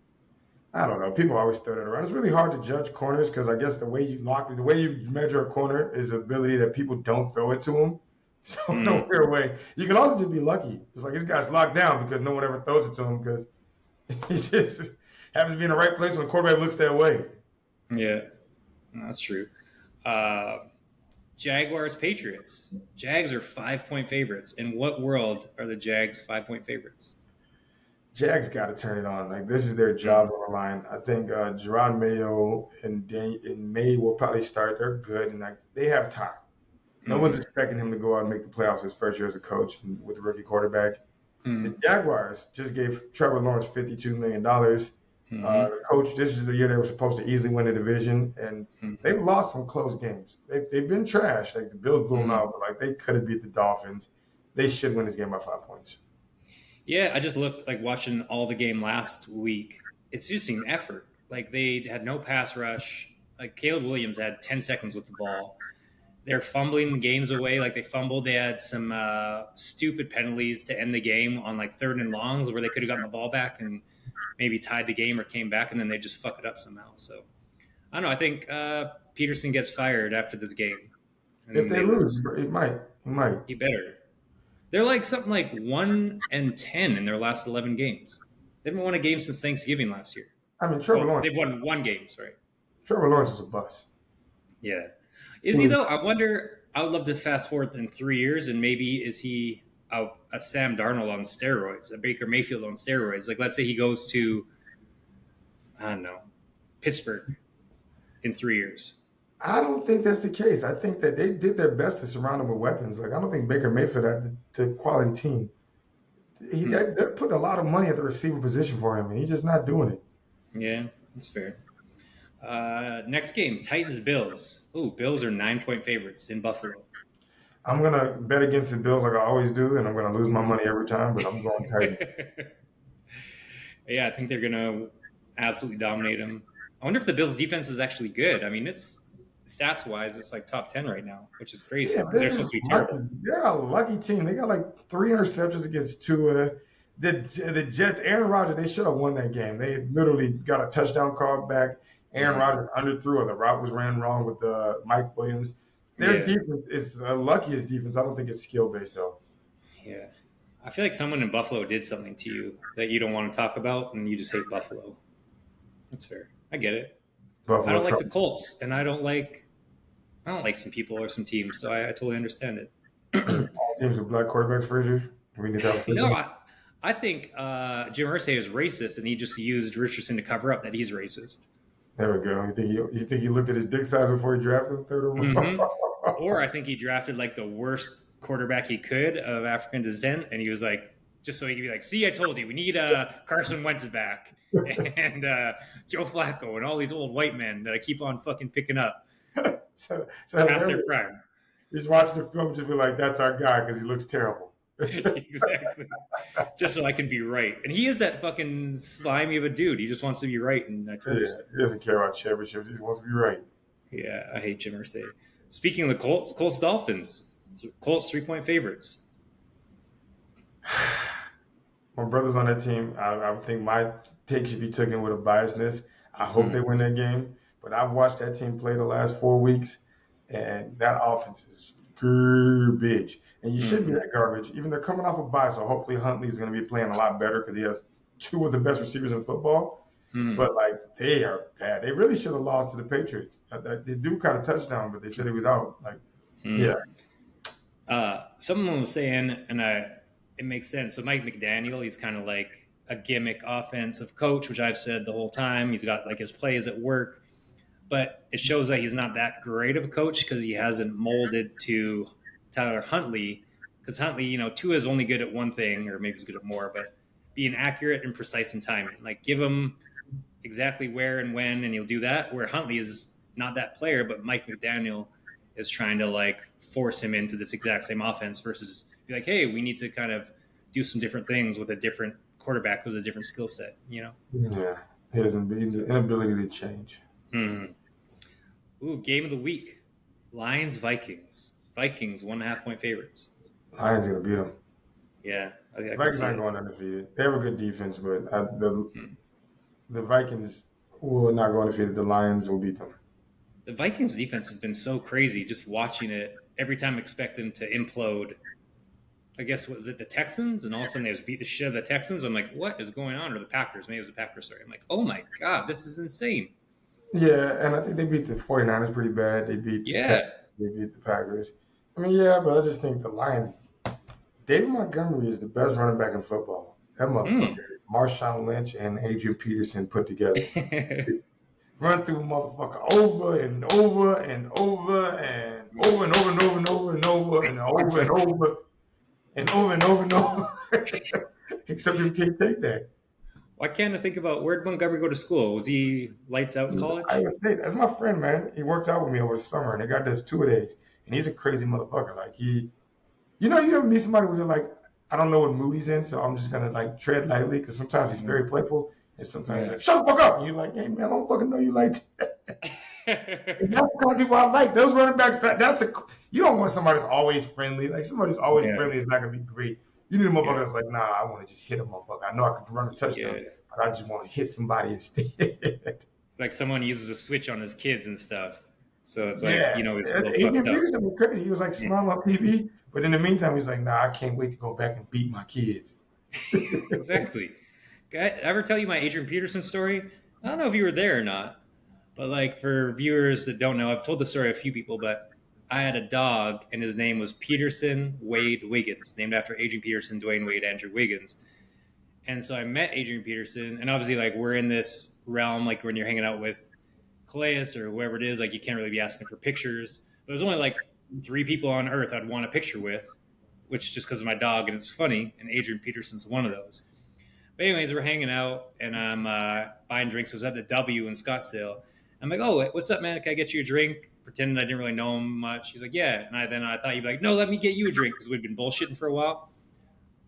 I don't know. People always throw that around. It's really hard to judge corners because I guess the way you measure a corner is the ability that people don't throw it to him. So no fair way. You can also just be lucky. It's like this guy's locked down because no one ever throws it to him because he just happens to be in the right place when the quarterback looks that way. Yeah, that's true. Jaguars, Patriots. Jags are 5-point favorites. In what world are the Jags 5-point favorites? Jags got to turn it on. Like this is their job on the line. I think Jerron Mayo and May will probably start. They're good and like they have time. No one's expecting him to go out and make the playoffs his first year as a coach with a rookie quarterback. The Jaguars just gave Trevor Lawrence $52 million. The coach, this is the year they were supposed to easily win the division, and they've lost some close games. They've been trash. Like the Bills blew them out, but like they could have beat the Dolphins. They should win this game by 5 points. Yeah, I just looked like watching all the game last week. It's just an effort. Like they had no pass rush. Like Caleb Williams had 10 seconds with the ball. They're fumbling the games away. Like they fumbled. They had some stupid penalties to end the game on like 3rd and longs where they could have gotten the ball back and maybe tied the game or came back, and then they just fuck it up somehow. So I don't know. I think Peterson gets fired after this game. If they lose, he might. He better. They're like something like 1-10 in their last 11 games. They haven't won a game since Thanksgiving last year. I mean, Trevor Lawrence. They've won 1 game, sorry. Trevor Lawrence is a bust. Yeah. Is he, though? I wonder. I would love to fast forward in 3 years, and maybe is he a Sam Darnold on steroids, a Baker Mayfield on steroids? Like, let's say he goes to, I don't know, Pittsburgh in 3 years. I don't think that's the case. I think that they did their best to surround him with weapons. Like I don't think Baker Mayfield had the quality team. They're putting a lot of money at the receiver position for him, and he's just not doing it. Yeah, that's fair. Next game, Titans-Bills. Ooh, Bills are 9-point favorites in Buffalo. I'm going to bet against the Bills like I always do, and I'm going to lose my money every time, but I'm going Titans. Yeah, I think they're going to absolutely dominate them. I wonder if the Bills' defense is actually good. I mean, it's stats-wise, it's like top 10 right now, which is crazy. Yeah, They're supposed to be terrible. They're a lucky team. They got like 3 interceptions against Tua. The Jets, Aaron Rodgers, they should have won that game. They literally got a touchdown call back. Aaron Rodgers underthrew, or the route was ran wrong with Mike Williams. Their defense is the luckiest defense. I don't think it's skill-based, though. Yeah. I feel like someone in Buffalo did something to you that you don't want to talk about, and you just hate Buffalo. That's fair. I get it. Buffalo I don't like the Colts, and I don't like some people or some teams, so I totally understand it. All teams with black quarterbacks, Fraser. We need to have No, I think Jim Irsay is racist, and he just used Richardson to cover up that he's racist. There we go. You think he looked at his dick size before he drafted him third overall? Or I think he drafted like the worst quarterback he could of African descent, and he was like, just so he could be like, see, I told you, we need Carson Wentz back and Joe Flacco and all these old white men that I keep on fucking picking up. so past their prime. He's watching the film just be like, that's our guy because he looks terrible. Exactly. Just so I can be right. And he is that fucking slimy of a dude. He just wants to be right. And I told you so. He doesn't care about championships. He just wants to be right. Yeah, I hate Jim Irsay. Speaking of the Colts Dolphins. Colts 3-point favorites. My brother's on that team. I think my take should be taken with a biasness. I hope they win that game. But I've watched that team play the last 4 weeks, and that offense is garbage. And you shouldn't be that garbage. Even they're coming off a bye, so hopefully Huntley's going to be playing a lot better because he has 2 of the best receivers in football. But, like, they are bad. They really should have lost to the Patriots. They do kind of touchdown, but they said he was out. Like, Someone was saying, and it makes sense. So Mike McDaniel, he's kind of like a gimmick offensive coach, which I've said the whole time. He's got, like, his plays at work. But it shows that he's not that great of a coach because he hasn't molded to Tyler Huntley, because Huntley, Tua is only good at one thing, or maybe he's good at more, but being accurate and precise in timing. Like, give him exactly where and when, and he'll do that. Where Huntley is not that player, but Mike McDaniel is trying to, like, force him into this exact same offense versus be like, hey, we need to kind of do some different things with a different quarterback who's a different skill set, Yeah. His inability to change. Hmm. Ooh, game of the week. Lions, Vikings. Vikings, 1.5-point favorites. Lions gonna beat them. Yeah, I could Vikings see not it. going undefeated. They have a good defense, but Hmm. the Vikings will not go undefeated. The Lions will beat them. The Vikings defense has been so crazy just watching it. Every time I expect them to implode. I guess, was it the Texans? And all of a sudden they just beat the shit out of the Texans. I'm like, what is going on? Or the Packers. Maybe it was the Packers, sorry. I'm like, oh my God, this is insane. Yeah, and I think they beat the 49ers pretty bad. They beat the Yeah. Texans. They beat the Packers. I mean, yeah, but I just think the Lions. David Montgomery is the best running back in football. That motherfucker, Marshawn Lynch and Adrian Peterson put together. Run through motherfucker over and over and over and over and over and over and over and over and over and over and over and over and over. Except you can't take that. Why can't I think about where'd Montgomery go to school? Was he lights out in college? Iowa State. That's my friend, man. He worked out with me over the summer, and they got this 2-a-days. And he's a crazy motherfucker. Like you ever meet somebody where you're like, I don't know what mood he's in, so I'm just gonna like tread lightly because sometimes he's very playful, and sometimes he's like, shut the fuck up. And you're like, hey man, I don't fucking know you like that. And that's the kind of people I like. Those running backs. You don't want somebody that's always friendly. Like somebody who's always friendly is not gonna be great. You need a motherfucker that's like, nah, I want to just hit a motherfucker. I know I could run a touchdown, but I just want to hit somebody instead. Like someone uses a switch on his kids and stuff. So it's like, he's a little Adrian fucked up. Peterson was crazy. He was like smiling on TV, but in the meantime, he's like, nah, I can't wait to go back and beat my kids. Exactly. Did I ever tell you my Adrian Peterson story? I don't know if you were there or not, but like for viewers that don't know, I've told the story to a few people, but I had a dog and his name was Peterson Wade Wiggins, named after Adrian Peterson, Dwayne Wade, Andrew Wiggins. And so I met Adrian Peterson, and obviously like we're in this realm, like when you're hanging out with Calais or whoever it is, like you can't really be asking for pictures. But there's only like 3 people on earth I'd want a picture with, which just because of my dog, and it's funny, and Adrian Peterson's one of those. But anyways, we're hanging out, and I'm buying drinks. I was at the W in Scottsdale. I'm like, oh, what's up, man? Can I get you a drink? Pretending I didn't really know him much. He's like, yeah. And I thought he'd be like, no, let me get you a drink, because we'd been bullshitting for a while.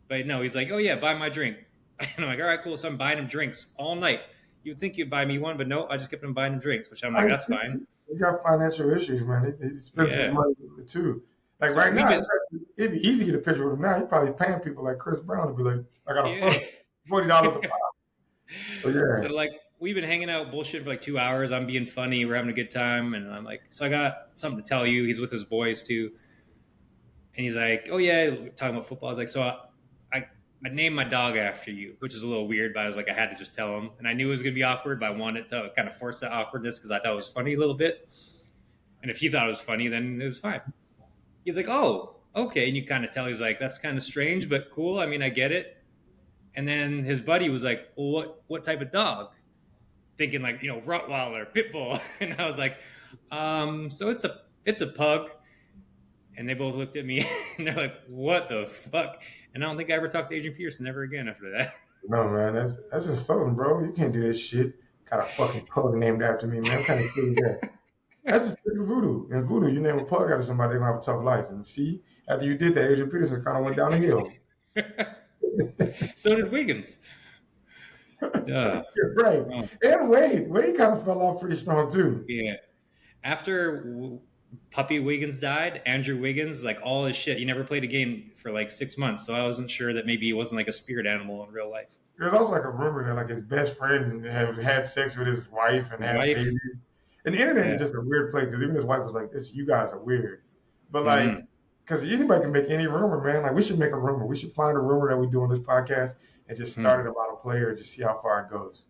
But no, he's like, oh, yeah, buy my drink. And I'm like, all right, cool. So I'm buying him drinks all night. You'd think you'd buy me one, but no, I just kept him buying him drinks, which I'm like, that's fine. He got financial issues, man. He spends his money too. Like so right now, it'd be easy to get a picture with him now. He's probably paying people like Chris Brown to be like, I got a $40 a pop. So like, we've been hanging out bullshit for like 2 hours. I'm being funny. We're having a good time. And I'm like, so I got something to tell you. He's with his boys too. And he's like, oh yeah, talking about football. I was like, so I named my dog after you, which is a little weird, but I was like, I had to just tell him. And I knew it was going to be awkward, but I wanted to kind of force that awkwardness because I thought it was funny a little bit. And if he thought it was funny, then it was fine. He's like, oh, okay. And you kind of tell he's like, that's kind of strange, but cool. I mean, I get it. And then his buddy was like, well, what type of dog? Thinking like, Rottweiler, Pitbull. And I was like, so it's a pug. And they both looked at me and they're like, what the fuck? And I don't think I ever talked to Adrian Peterson ever again after that. No, man, that's insulting, bro. You can't do this shit. Got a fucking pug named after me, man. What kind of shit is that? That's the trick of voodoo. In voodoo, you name a pug after somebody, they're going to have a tough life. And see, after you did that, Adrian Peterson kind of went down the hill. So did Wiggins. Right. And Wade kind of fell off pretty strong, too. Yeah. After Puppy Wiggins died, Andrew Wiggins, like all his shit, he never played a game for like 6 months. So I wasn't sure that maybe he wasn't like a spirit animal in real life. There's also like a rumor that like his best friend had sex with his wife and had a baby. And the internet is just a weird place because even his wife was like, you guys are weird. But like, because anybody can make any rumor, man. Like we should make a rumor. We should find a rumor that we do on this podcast and just start it about a player and just see how far it goes.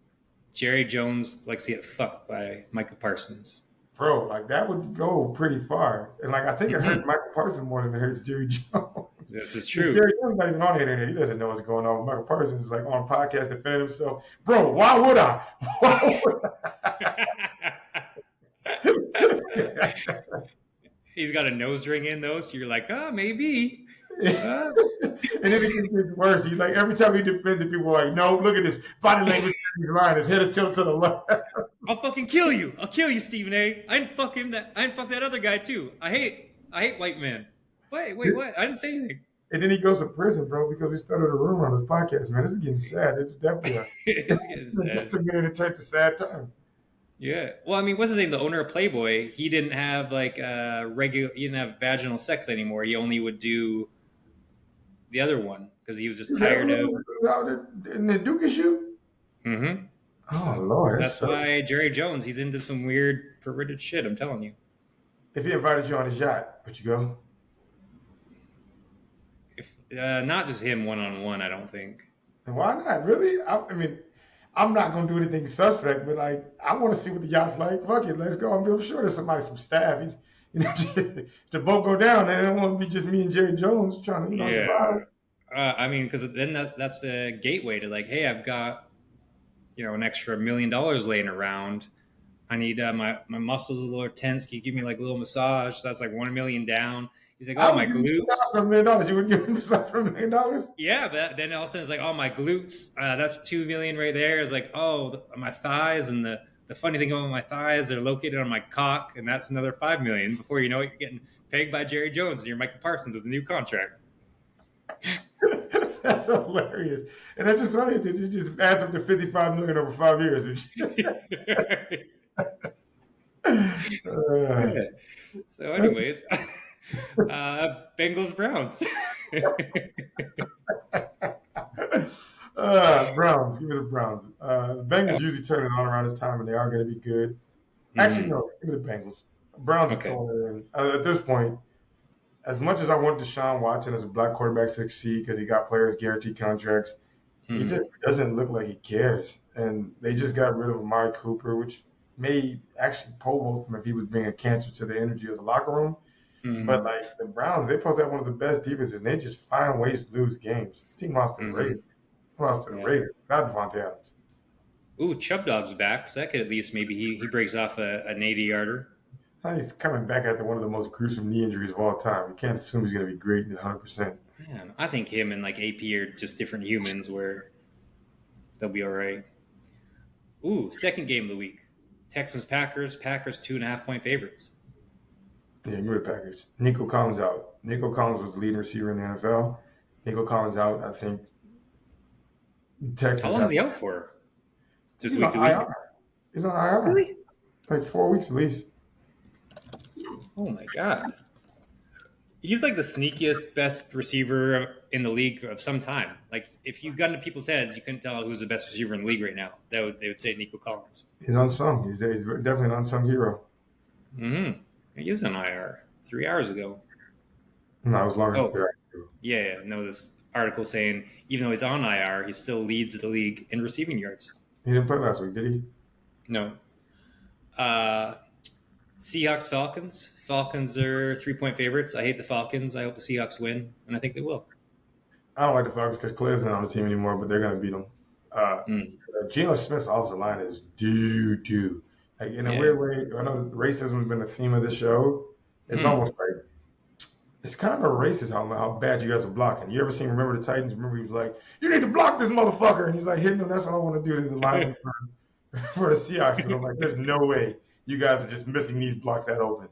Jerry Jones likes to get fucked by Micah Parsons. Bro, like that would go pretty far. And like I think it hurts Michael Parsons more than it hurts Jerry Jones. This is true. Jerry Jones is not even on the internet. He doesn't know what's going on. Michael Parsons is like on a podcast defending himself. Bro, why would I? He's got a nose ring in though, so you're like, maybe. And then it gets worse. He's like, every time he defends it, people are like, no, look at this body language. He's lying. His head is tilted to the left. I'll fucking kill you. I'll kill you, Stephen A. I didn't fuck him. I didn't fuck that other guy too. I hate white men. Wait, what? I didn't say anything. And then he goes to prison, bro, because we started a rumor on this podcast, man. This is getting sad. It's definitely It's getting sad. definitely turn to sad time. Yeah. Well, I mean, what's his name? The owner of Playboy. He didn't have like regular. He didn't have vaginal sex anymore. He only would do the other one because he was just tired of. In the Duke issue? Mm-hmm. Oh, Lord. That's why Jerry Jones, he's into some weird perverted shit, I'm telling you. If he invited you on his yacht, would you go? If not just him one-on-one, I don't think. And why not? Really? I mean, I'm not going to do anything suspect, but like, I want to see what the yacht's like. Fuck it, let's go. I'm sure there's somebody, some staff. You know, the boat go down, and it won't be just me and Jerry Jones trying to survive. I mean, because then that's the gateway to like, hey, I've got an extra $1 million laying around. I need my muscles a little tense. Can you give me like a little massage? So that's like $1 million down. He's like, oh, my glutes. For $1 million, you would give him a massage for $1 million? Yeah, but then all of a sudden it's like, oh, my glutes. That's $2 million right there. It's like, oh, my thighs, and the funny thing about my thighs, they're located on my cock, and that's another $5 million. Before you know it, you're getting pegged by Jerry Jones and you're Michael Parsons with a new contract. That's hilarious. And that's just funny that you just adds up to $55 million over 5 years. So anyways, Bengals Browns. Browns, give me the Browns. The Bengals usually turn it on around this time, and they are going to be good. Actually, no, give me the Bengals. Browns are going in. At this point, as much as I want Deshaun Watson as a black quarterback to succeed because he got players guaranteed contracts, he just doesn't look like he cares. And they just got rid of Amari Cooper, which may actually pole vault him if he was being a cancer to the energy of the locker room. But like the Browns, they supposed to have one of the best defenses, and they just find ways to lose games. This team lost to the Raiders. Lost to the Raiders. Not Devontae Adams. Ooh, Chubb Dog's back, so that could at least maybe he breaks off an 80-yarder. He's coming back after one of the most gruesome knee injuries of all time. You can't assume he's going to be great at 100%. Man, I think him and like AP are just different humans where they'll be all right. Ooh, second game of the week. Texans-Packers. Packers 2.5-point favorites. Yeah, give me the Packers. Nico Collins out. Nico Collins was the leading receiver in the NFL. Nico Collins out, I think. Texans. How long is he out for? Just week to week? He's on IR. Really? Like 4 weeks at least. Oh, my God. He's like the sneakiest, best receiver in the league of some time. Like, if you got into people's heads, you couldn't tell who's the best receiver in the league right now. They would say Nico Collins. He's unsung. He's definitely an unsung hero. Mm-hmm. He is on IR 3 hours ago. No, it was longer than 3 hours ago. Yeah. No, this article saying even though he's on IR, he still leads the league in receiving yards. He didn't play last week, did he? No. Seahawks, Falcons. Falcons are 3-point favorites. I hate the Falcons. I hope the Seahawks win, and I think they will. I don't like the Falcons because Claire's not on the team anymore, but they're going to beat them. Geno Smith's offensive line is doo-doo. Like, in a weird way, I know racism has been the theme of this show. It's almost like, it's kind of racist how bad you guys are blocking. You ever seen Remember the Titans? Remember he was like, you need to block this motherfucker. And he's like hitting him. That's what I want to do to the line for the Seahawks. Because I'm like, there's no way you guys are just missing these blocks that open.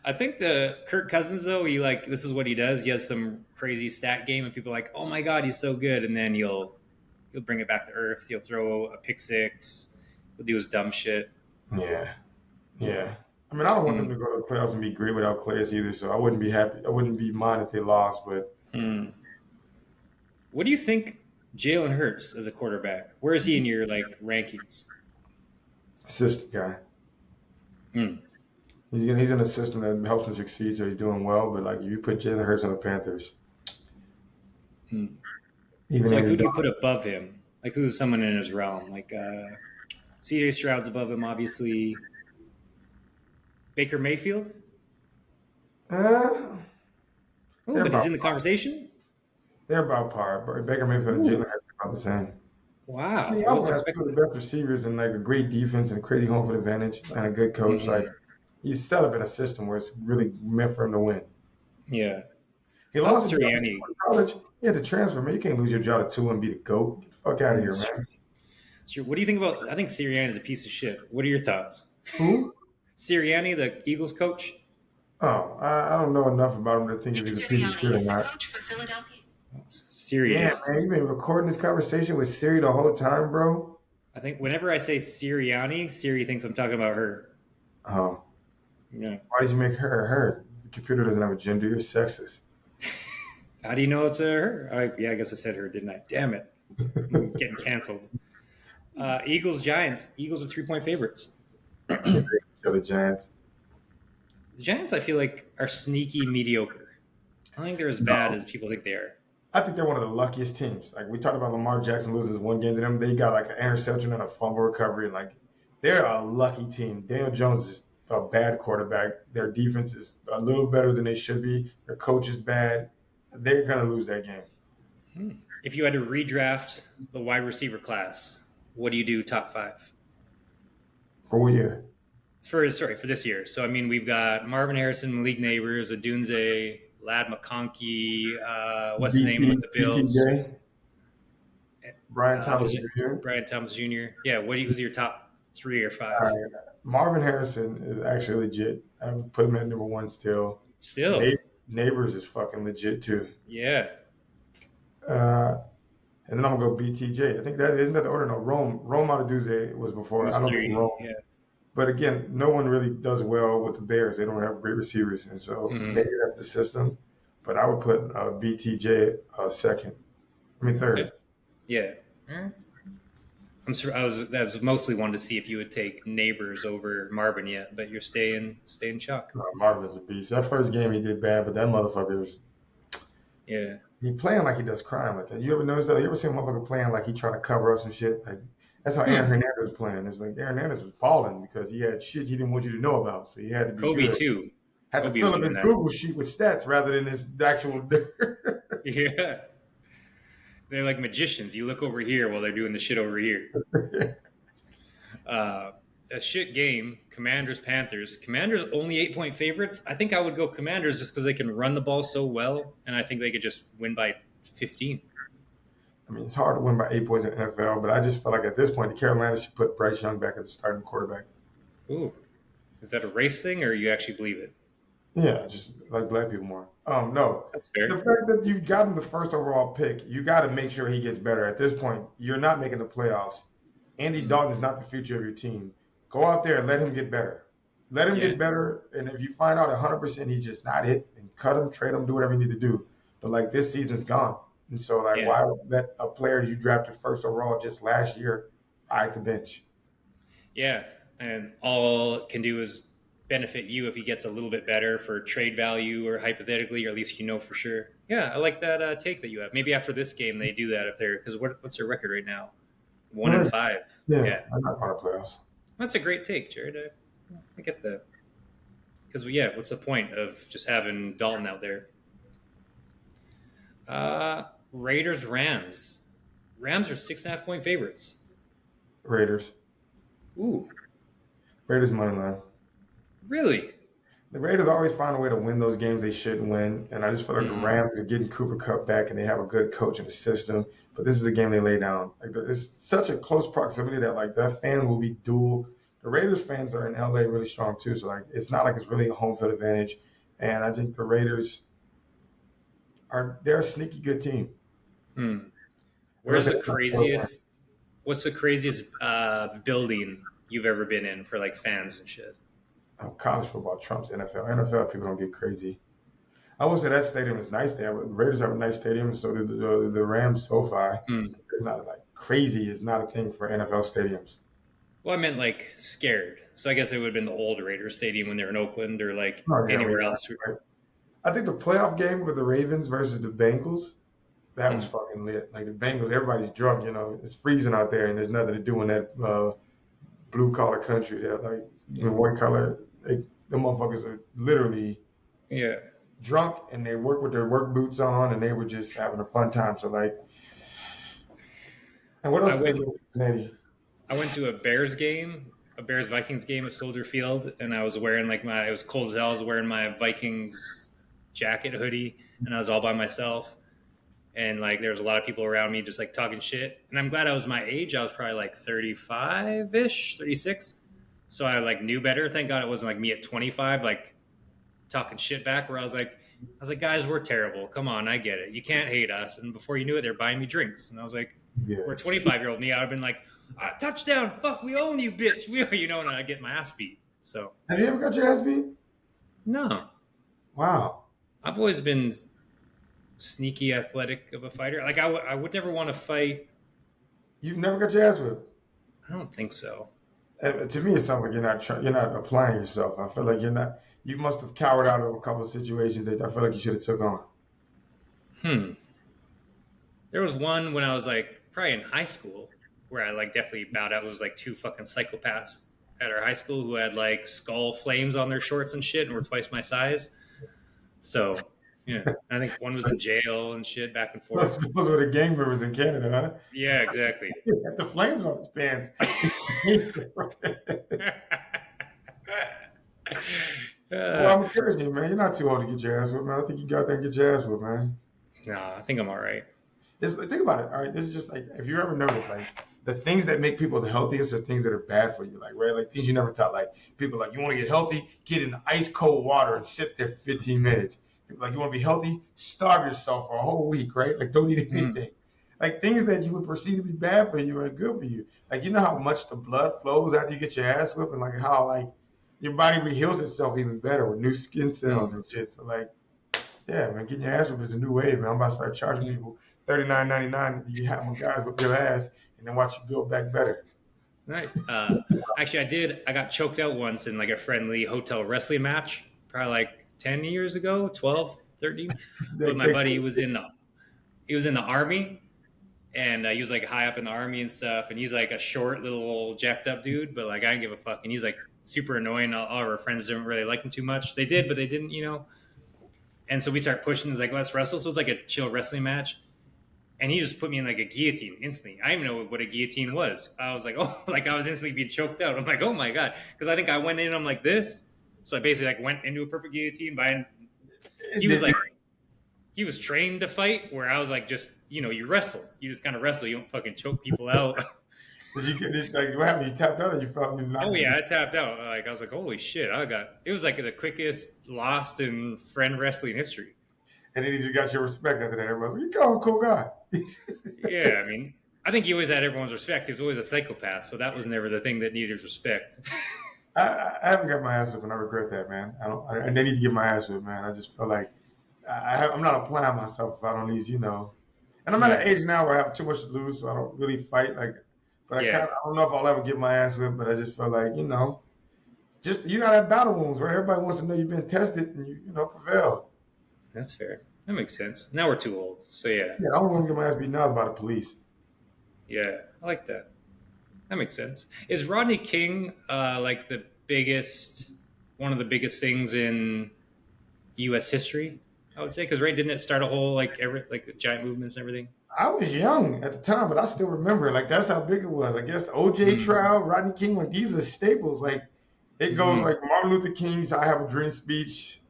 I think the Kirk Cousins, though, this is what he does. He has some crazy stat game, and people are like, oh, my God, he's so good. And then he'll bring it back to earth. He'll throw a pick six. He'll do his dumb shit. Yeah. I mean, I don't want them to go to the playoffs and be great without Clay either, so I wouldn't be happy. I wouldn't be mine if they lost, but. What do you think Jalen Hurts as a quarterback? Where is he in your, rankings? System guy. He's in a system that helps him succeed, so he's doing well, but, if you put Jalen Hurts on the Panthers. So, who do you put above him? Who's someone in his realm? C.J. Stroud's above him, obviously. Baker Mayfield? But he's in the conversation? They're about par. Baker Mayfield and Jalen Hurts are about the same. Wow. He also has two of the best receivers and, a great defense and a crazy home field advantage and a good coach. He's set up in a system where it's really meant for him to win. Yeah. He lost to Sirianni. College. He had to transfer, man. You can't lose your job to 2 and be the GOAT. Get the fuck out of here, man. Sure. What do you think about? I think Sirianni is a piece of shit. What are your thoughts? Who? Sirianni, the Eagles coach. Oh, I don't know enough about him to think if Nick he's a piece of shit Sirianni or is the not. coach for Philadelphia. Siri Damn, just, man, you been recording this conversation with Siri the whole time, bro? I think whenever I say Sirianni, Siri thinks I'm talking about her. Oh, Yeah. why did you make her her? The computer doesn't have a gender. You're sexist. How do you know it's her? Yeah, I guess I said her, didn't I? Damn it. I'm getting canceled. Eagles, Giants. Eagles are 3-point favorites. Yeah, The they kill the Giants. Giants, I feel like, are sneaky mediocre. I don't think they're as bad No, as people think they are. I think they're one of the luckiest teams. Like we talked about Lamar Jackson loses one game to them. They got like an interception and a fumble recovery, and like they're a lucky team. Daniel Jones is a bad quarterback. Their defense is a little better than they should be. Their coach is bad. They're gonna lose that game. Hmm. If you had to redraft the wide receiver class, what do you do top five? For what year? For this year. So I mean, we've got Marvin Harrison, Malik Neighbors, Adunze, Lad McConkey. What's the name with the Bills? BTJ, Brian Thomas Was it Jr. Brian Thomas Jr.? Yeah. Who's your top 3 or 5? Marvin Harrison is actually legit. I would put him at number one still. Still, Neighbors is fucking legit too. yeah. Uh, and then I'm gonna go BTJ. I think that isn't that the order. No, Rome Adeduze was before. I Who's don't think 3? Rome. Yeah. But again, no one really does well with the Bears. They don't have great receivers, and so Mm-hmm. maybe that's the system. But I would put BTJ second. I mean Okay. third. Yeah. I was mostly wanted to see if you would take Neighbors over Marvin yet, but you're staying chalk. Marvin's a beast. That first game he did bad, but that motherfucker was Yeah. he playing like he does crime. Like you ever notice that? You ever seen a motherfucker playing like he trying to cover up some shit? Like that's how Aaron Hmm. Hernandez was playing. It's like Aaron Hernandez was balling because he had shit he didn't want you to know about, so he had to be Kobe good. too. Had to Kobe fill was up doing his that. Google sheet with stats rather than his actual. Yeah. They're like magicians. You look over here while they're doing the shit over here. Uh, a shit game. Commanders, Panthers. Commanders only 8-point favorites. I think I would go Commanders just because they can run the ball so well, and I think they could just win by 15. I mean, it's hard to win by 8 points in the NFL, but I just feel like at this point, the Carolina should put Bryce Young back as the starting quarterback. Ooh, is that a race thing, or you actually believe it? Yeah, just like black people more. No, That's the fair. fact that you got him the first overall pick, you got to make sure he gets better. At this point, you're not making the playoffs. Andy Dalton is not the future of your team. Go out there and let him get better. Let him Yeah, get better, and if you find out 100% he's just not it, then cut him, trade him, do whatever you need to do. But like this season's gone, and so like yeah, why let a player you drafted first overall just last year ride the bench? yeah. And all it can do is benefit you if he gets a little bit better for trade value, or hypothetically, or at least you know for sure. Yeah, I like that take that you have. Maybe after this game they do that if they're because what's their record right now? One All and right. five. Yeah, Yeah, I'm not part of playoffs. that's a great take, Jared. I get that. Because yeah, what's the point of just having Dalton out there? Raiders, Rams. Rams are 6.5-point favorites. Raiders. Ooh, Raiders money line. really? The Raiders always find a way to win those games they shouldn't win, and I just feel like the Mm-hmm. Rams are getting Cooper Kupp back, and they have a good coach and a system. But this is a game they lay down. Like it's such a close proximity that like that fan will be dual. The Raiders fans are in LA really strong too, so like it's not like it's really a home field advantage. And I think the Raiders they're a sneaky good team. Hmm. Like I Where's said, the craziest? What's the craziest building you've ever been in for like fans and shit? college football trumps NFL. NFL people don't get crazy. I would say that stadium is nice there. The Raiders have a nice stadium, so the Rams SoFi. Hmm. It's not like crazy is not a thing for NFL stadiums. Well, I meant like scared. So I guess it would have been the old Raiders Stadium when they were in Oakland, or like Oh, yeah, anywhere else. right. I think the playoff game with the Ravens versus the Bengals, that was Hmm. fucking lit. Like the Bengals, everybody's drunk, it's freezing out there, and there's nothing to do in that blue collar country. That like white collar, the motherfuckers are literally Yeah. drunk, and they work with their work boots on, and they were just having a fun time. So like, and what else I is there went. in Cincinnati? I went to a Bears game, a Bears Vikings game at Soldier Field, and I was wearing like it was cold as hell. I was wearing my Vikings jacket hoodie, and I was all by myself. And like there was a lot of people around me just like talking shit. And I'm glad I was my age. I was probably like 35-ish, 36. So I like knew better. Thank God it wasn't like me at 25, like talking shit back where I was like, guys, we're terrible. Come on, I get it. You can't hate us. And before you knew it, they're buying me drinks. And I was like, where 25-year-old me, I would have been like, touchdown, fuck, we own you, bitch. And I get my ass beat. So have you ever got your ass beat? No. Wow. I've always been sneaky athletic of a fighter. Like I would never want to fight. You've never got your ass whipped? I don't think so. To me, it sounds like you're not applying yourself. I feel like you're not. You must have cowered out of a couple of situations that I feel like you should have took on. There was one when I was like probably in high school where I like definitely bowed out. It was like two fucking psychopaths at our high school who had like skull flames on their shorts and shit and were twice my size. So yeah, I think one was in jail and shit back and forth. Those were the gang members in Canada, huh? Yeah, exactly. Got the flames on his pants. Well, I'm encouraging you, man. You're not too old to get your ass whipped, man. I think you got there and get your ass whipped, man. No, I think I'm all right. Think about it. All right, this is just like, if you ever notice, like, the things that make people the healthiest are things that are bad for you, like, right? Like, things you never thought. Like, people like, you want to get healthy, get in ice cold water and sit there 15 minutes. People like, you want to be healthy, starve yourself for a whole week, right? Like, don't eat anything. Like, things that you would perceive to be bad for you are good for you. Like, you know how much the blood flows after you get your ass whipped, and like how like your body reheals itself even better with new skin cells and shit. So like, yeah, man, getting your ass whipped is a new wave, man. I'm about to start charging people $39.99. You have my guys whip your ass, and then watch you build back better. Nice. Actually, I got choked out once in like a friendly hotel wrestling match, probably like 10 years ago, 12, 13. But my buddy was in the army, and he was like high up in the army and stuff. And he's like a short, little jacked up dude, but like I didn't give a fuck. And he's like super annoying. All of our friends didn't really like him too much. They did, but they didn't, And so we started pushing. It's like, let's wrestle. So it was like a chill wrestling match. And he just put me in like a guillotine instantly. I didn't even know what a guillotine was. I was like, oh, like I was instantly being choked out. I'm like, oh my God. Because I think I went in, I'm like this. So I basically like went into a perfect guillotine. He was like, he was trained to fight, where I was like, just, you wrestle. You just kind of wrestle. You don't fucking choke people out. Did you get like, what happened? You tapped out or you felt you knocked? Oh yeah, I tapped out. Like I was like, holy shit. It was like the quickest loss in friend wrestling history. And then you got your respect after that. Everybody's like, you're a cool guy. Yeah, I mean, I think he always had everyone's respect. He was always a psychopath, so that was never the thing that needed respect. I haven't got my ass whipped, and I regret that, man. I need to get my ass whipped, man. I just feel like I'm not applying myself if I don't need, And I'm at an age now where I have too much to lose, so I don't really fight. Like, but I don't know if I'll ever get my ass whipped, but I just feel like, just you gotta have battle wounds, right? Everybody wants to know you've been tested and you prevailed. That's fair. That makes sense. Now we're too old, so yeah. Yeah, I don't want to get my ass beat now by the police. Yeah, I like that. That makes sense. Is Rodney King like one of the biggest things in U.S. history? I would say, because didn't it start a whole like giant movements and everything? I was young at the time, but I still remember. Like that's how big it was. I guess the OJ trial, Rodney King, like these are staples. Like it goes like Martin Luther King's "I Have a Dream" speech.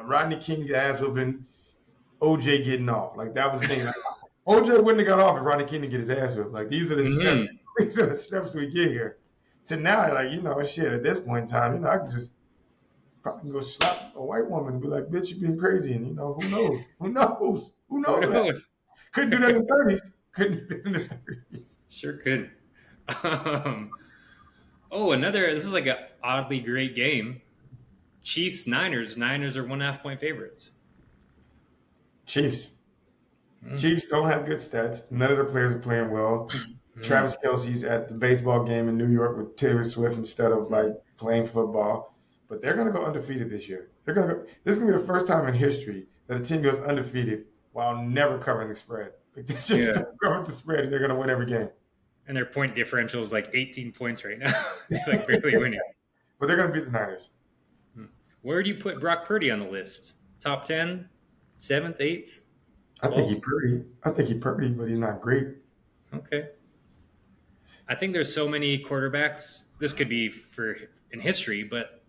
Rodney King ass whooping, OJ getting off. Like that was the thing. Like, OJ wouldn't have got off if Rodney King didn't get his ass whipped. Like these are the steps. These are the steps we get here. To now, like shit. At this point in time, I could just probably go slap a white woman and be like, "Bitch, you being crazy." And who knows? Who knows? Who knows? Couldn't do that in the 30s. Couldn't do that in the 30s. Sure could. This is like an oddly great game. Chiefs, Niners. Niners are 1.5 point favorites. Chiefs. Chiefs don't have good stats. None of the players are playing well. Travis Kelce's at the baseball game in New York with Taylor Swift instead of like playing football. But they're going to go undefeated this year. This is going to be the first time in history that a team goes undefeated while never covering the spread. Like they just don't cover the spread and they're going to win every game. And their point differential is like 18 points right now. They're like barely winning. But they're going to beat the Niners. Where do you put Brock Purdy on the list? Top 10? 7th, 8th? 12th? I think he's Purdy, but he's not great. Okay. I think there's so many quarterbacks. This could be in history, but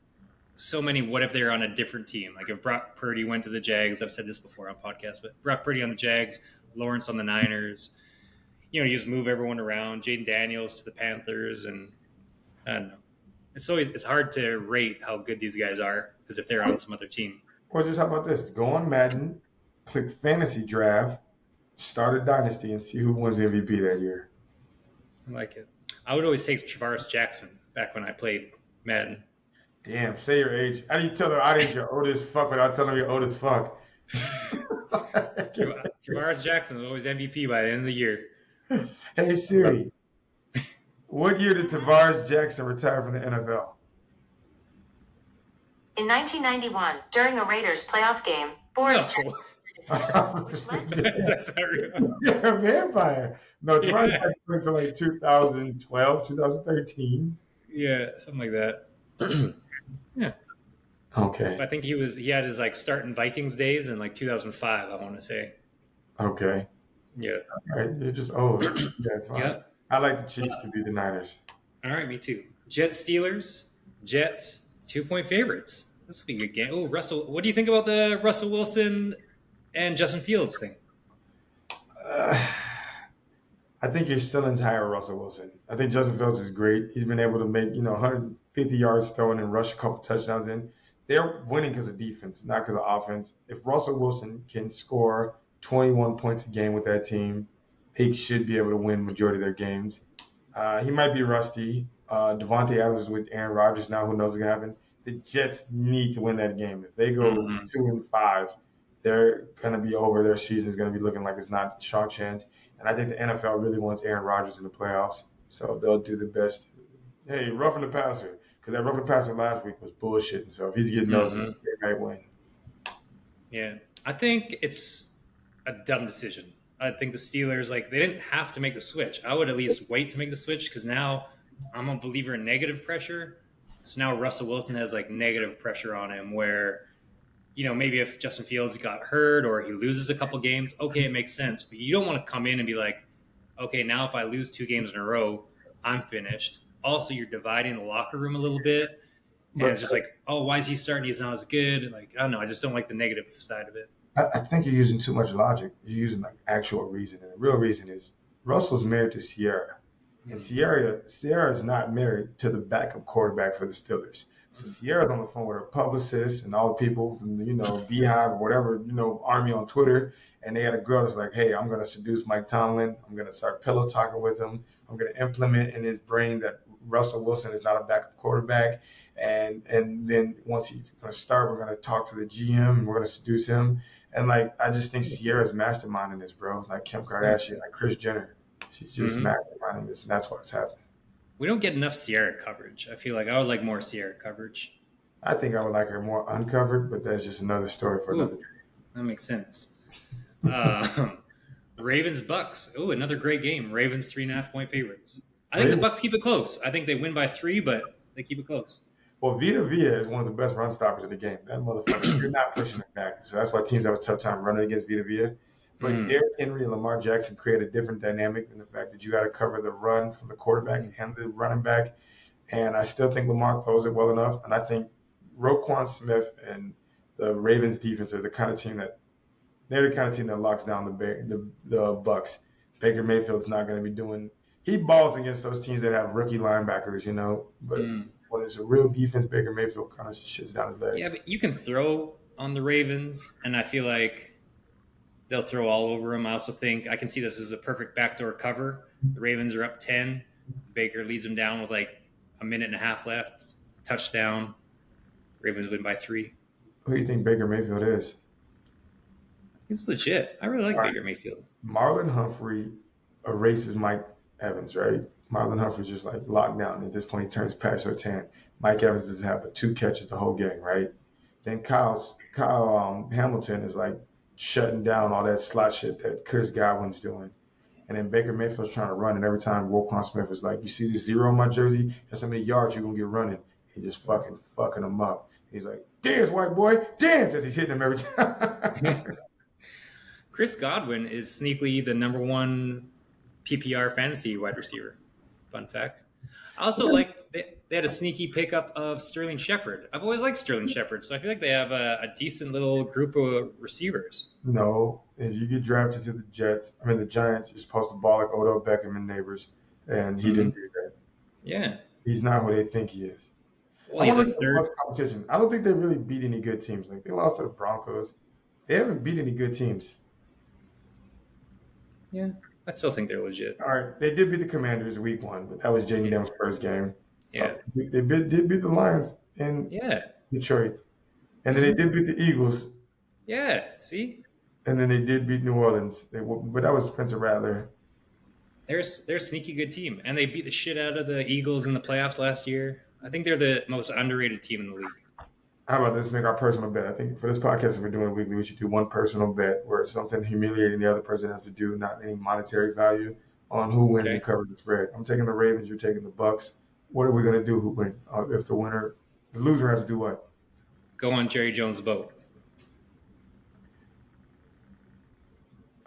so many, what if they're on a different team? Like if Brock Purdy went to the Jags, I've said this before on podcasts, but Brock Purdy on the Jags, Lawrence on the Niners, you just move everyone around, Jaden Daniels to the Panthers, and I don't know. it's hard to rate how good these guys are as if they're on some other team. Well, just how about this? Go on Madden, click Fantasy Draft, start a dynasty, and see who wins MVP that year. I like it. I would always take Travaris Jackson back when I played Madden. Damn, say your age. How do you tell the audience you're old as fuck without telling them you're old as fuck? Travaris Jackson was always MVP by the end of the year. Hey Siri, what year did Travaris Jackson retire from the NFL? In 1991, during a Raiders playoff game, Boris No. Jackson That's not real. You're a vampire. No, Travaris Jackson went to like 2012, 2013. Yeah, something like that. Yeah. Okay. I think he had his like starting Vikings days in like 2005, I want to say. Okay. Yeah. All right, you're just old. Yeah, it's fine. Yeah. I like the Chiefs to beat the Niners. All right, me too. Jets Steelers. Jets 2-point favorites. This will be a good game. Oh, Russell. What do you think about the Russell Wilson and Justin Fields thing? I think you're still entire Russell Wilson. I think Justin Fields is great. He's been able to make 150 yards throwing and rush a couple touchdowns in. They're winning because of defense, not because of offense. If Russell Wilson can score 21 points a game with that team, they should be able to win majority of their games. He might be rusty. Devontae Adams is with Aaron Rodgers now. Who knows what's going to happen? The Jets need to win that game. If they go 2-5, they're going to be over. Their season is going to be looking like it's not a strong chance. And I think the NFL really wants Aaron Rodgers in the playoffs. So they'll do the best. Hey, roughing the passer. Because that roughing the passer last week was bullshitting. So if he's getting those, they might win. Yeah. I think it's a dumb decision. I think the Steelers, they didn't have to make the switch. I would at least wait to make the switch because now I'm a believer in negative pressure. So now Russell Wilson has negative pressure on him where, maybe if Justin Fields got hurt or he loses a couple games, okay, it makes sense. But you don't want to come in and be like, okay, now if I lose 2 games in a row, I'm finished. Also, you're dividing the locker room a little bit. And it's just oh, why is he starting? He's not as good. I don't know. I just don't like the negative side of it. I think you're using too much logic. You're using actual reason. And the real reason is Russell's married to Sierra. And Sierra is not married to the backup quarterback for the Steelers. So Sierra's on the phone with her publicist and all the people from Beehive or whatever, army on Twitter. And they had a girl that's like, hey, I'm going to seduce Mike Tomlin. I'm going to start pillow talking with him. I'm going to implement in his brain that Russell Wilson is not a backup quarterback. And then once he's going to start, we're going to talk to the GM and we're going to seduce him. And I just think Sierra's masterminding this, bro. Like Kim Kardashian, like Kris Jenner. She's just masterminding this, and that's why it's happening. We don't get enough Sierra coverage. I feel like I would like more Sierra coverage. I think I would like her more uncovered, but that's just another story for another day. That makes sense. Ravens Bucks. Oh, another great game. Ravens 3.5-point favorites. I think the Bucks keep it close. I think they win by 3, but they keep it close. Well, Vita Vea is one of the best run stoppers in the game. That motherfucker, you're not pushing it back. So that's why teams have a tough time running against Vita Vea. But Derrick Henry and Lamar Jackson create a different dynamic in the fact that you got to cover the run from the quarterback and the running back. And I still think Lamar throws it well enough. And I think Roquan Smith and the Ravens defense are the kind of team that locks down the Bucks. Baker Mayfield's not going to be doing. He balls against those teams that have rookie linebackers, But when it's a real defense, Baker Mayfield kind of shits down his leg. Yeah, but you can throw on the Ravens, and I feel like they'll throw all over him. I also think I can see this as a perfect backdoor cover. The Ravens are up 10. Baker leads them down with a minute and a half left. Touchdown. Ravens win by 3. Who do you think Baker Mayfield is? He's legit. I really like Baker Mayfield. Marlon Humphrey erases Mike Evans, right? Marlon Humphrey's just locked down. At this point, he turns past Surtain. Mike Evans doesn't have but 2 catches the whole game, right? Then Kyle Hamilton is shutting down all that slot shit that Chris Godwin's doing. And then Baker Mayfield's trying to run, and every time Roquan Smith is like, you see this 0 on my jersey? That's how many yards you're going to get running. He's just fucking him up. He's like, dance, white boy, dance, as he's hitting him every time. Chris Godwin is sneakily the number 1 PPR fantasy wide receiver. Fun fact. I also liked they had a sneaky pickup of Sterling Shepard. I've always liked Sterling Shepard, so I feel like they have a decent little group of receivers. No, if you get drafted to the Giants, you're supposed to ball like Odell Beckham and neighbors, and he didn't do that. Yeah. He's not who they think he is. Well, I he's want a to look at the third. Bucks competition. I don't think they really beat any good teams. Like they lost to the Broncos. They haven't beat any good teams. Yeah, I still think they're legit. All right, they did beat the Commanders week 1, but that was Jaden Daniels' first game. Yeah. Did beat the Lions in Yeah. Detroit, and then they did beat the Eagles, Yeah. See, and then they did beat New Orleans. But that was Spencer Rattler. they're a sneaky good team, and they beat the shit out of the Eagles in the playoffs last year. I think they're the most underrated team in the league. How about this? Make our personal bet. I think for this podcast, if we're doing it weekly, we should do one personal bet where it's something humiliating the other person has to do, not any monetary value, on who wins and covers the spread. I'm taking the Ravens. You're taking the Bucks. What are we gonna do? Who win? If the loser has to do what? Go on Jerry Jones' boat.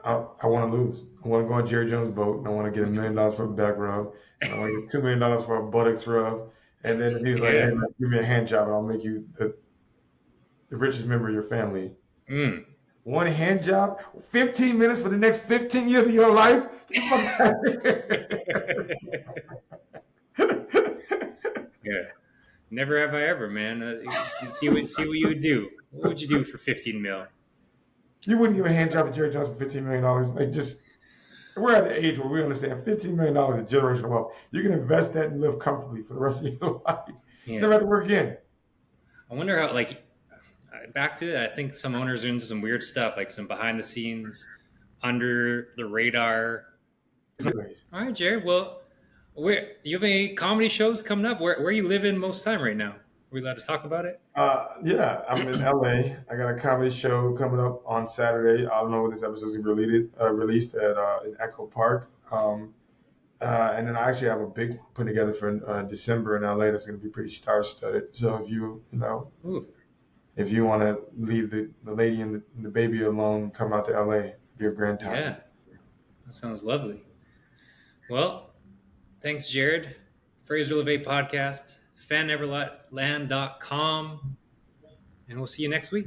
I want to lose. I want to go on Jerry Jones' boat, and I want to get $1 million for a back rub. And I want to get $2 million for a buttocks rub. And then if he's like, "Hey, man, give me a hand job, and I'll make you the richest member of your family." One hand job, 15 minutes for the next 15 years of your life. Yeah, never have I ever, man. See what you would do. What would you do for 15 mil? You wouldn't give a hand job to Jerry Jones for $15 million. Like, just, we're at the age where we understand $15 million is generational wealth. You can invest that and live comfortably for the rest of your life. You never have to work again. I wonder how, like, back to it, I think some owners are into some weird stuff, like some behind the scenes, under the radar. Anyways. All right, Jared. Well, you have any comedy shows coming up? Where are you living most time right now? Are we allowed to talk about it? Yeah, I'm in LA. I got a comedy show coming up on Saturday. I don't know when this episode is released at in Echo Park. And then I actually have a big put together for December in LA that's going to be pretty star-studded. So if you want to leave the lady and the baby alone, come out to LA. It'll be a grand time. Yeah, that sounds lovely. Well, thanks, Jared. Fraser LeVay Podcast, fanneverland.com, and we'll see you next week.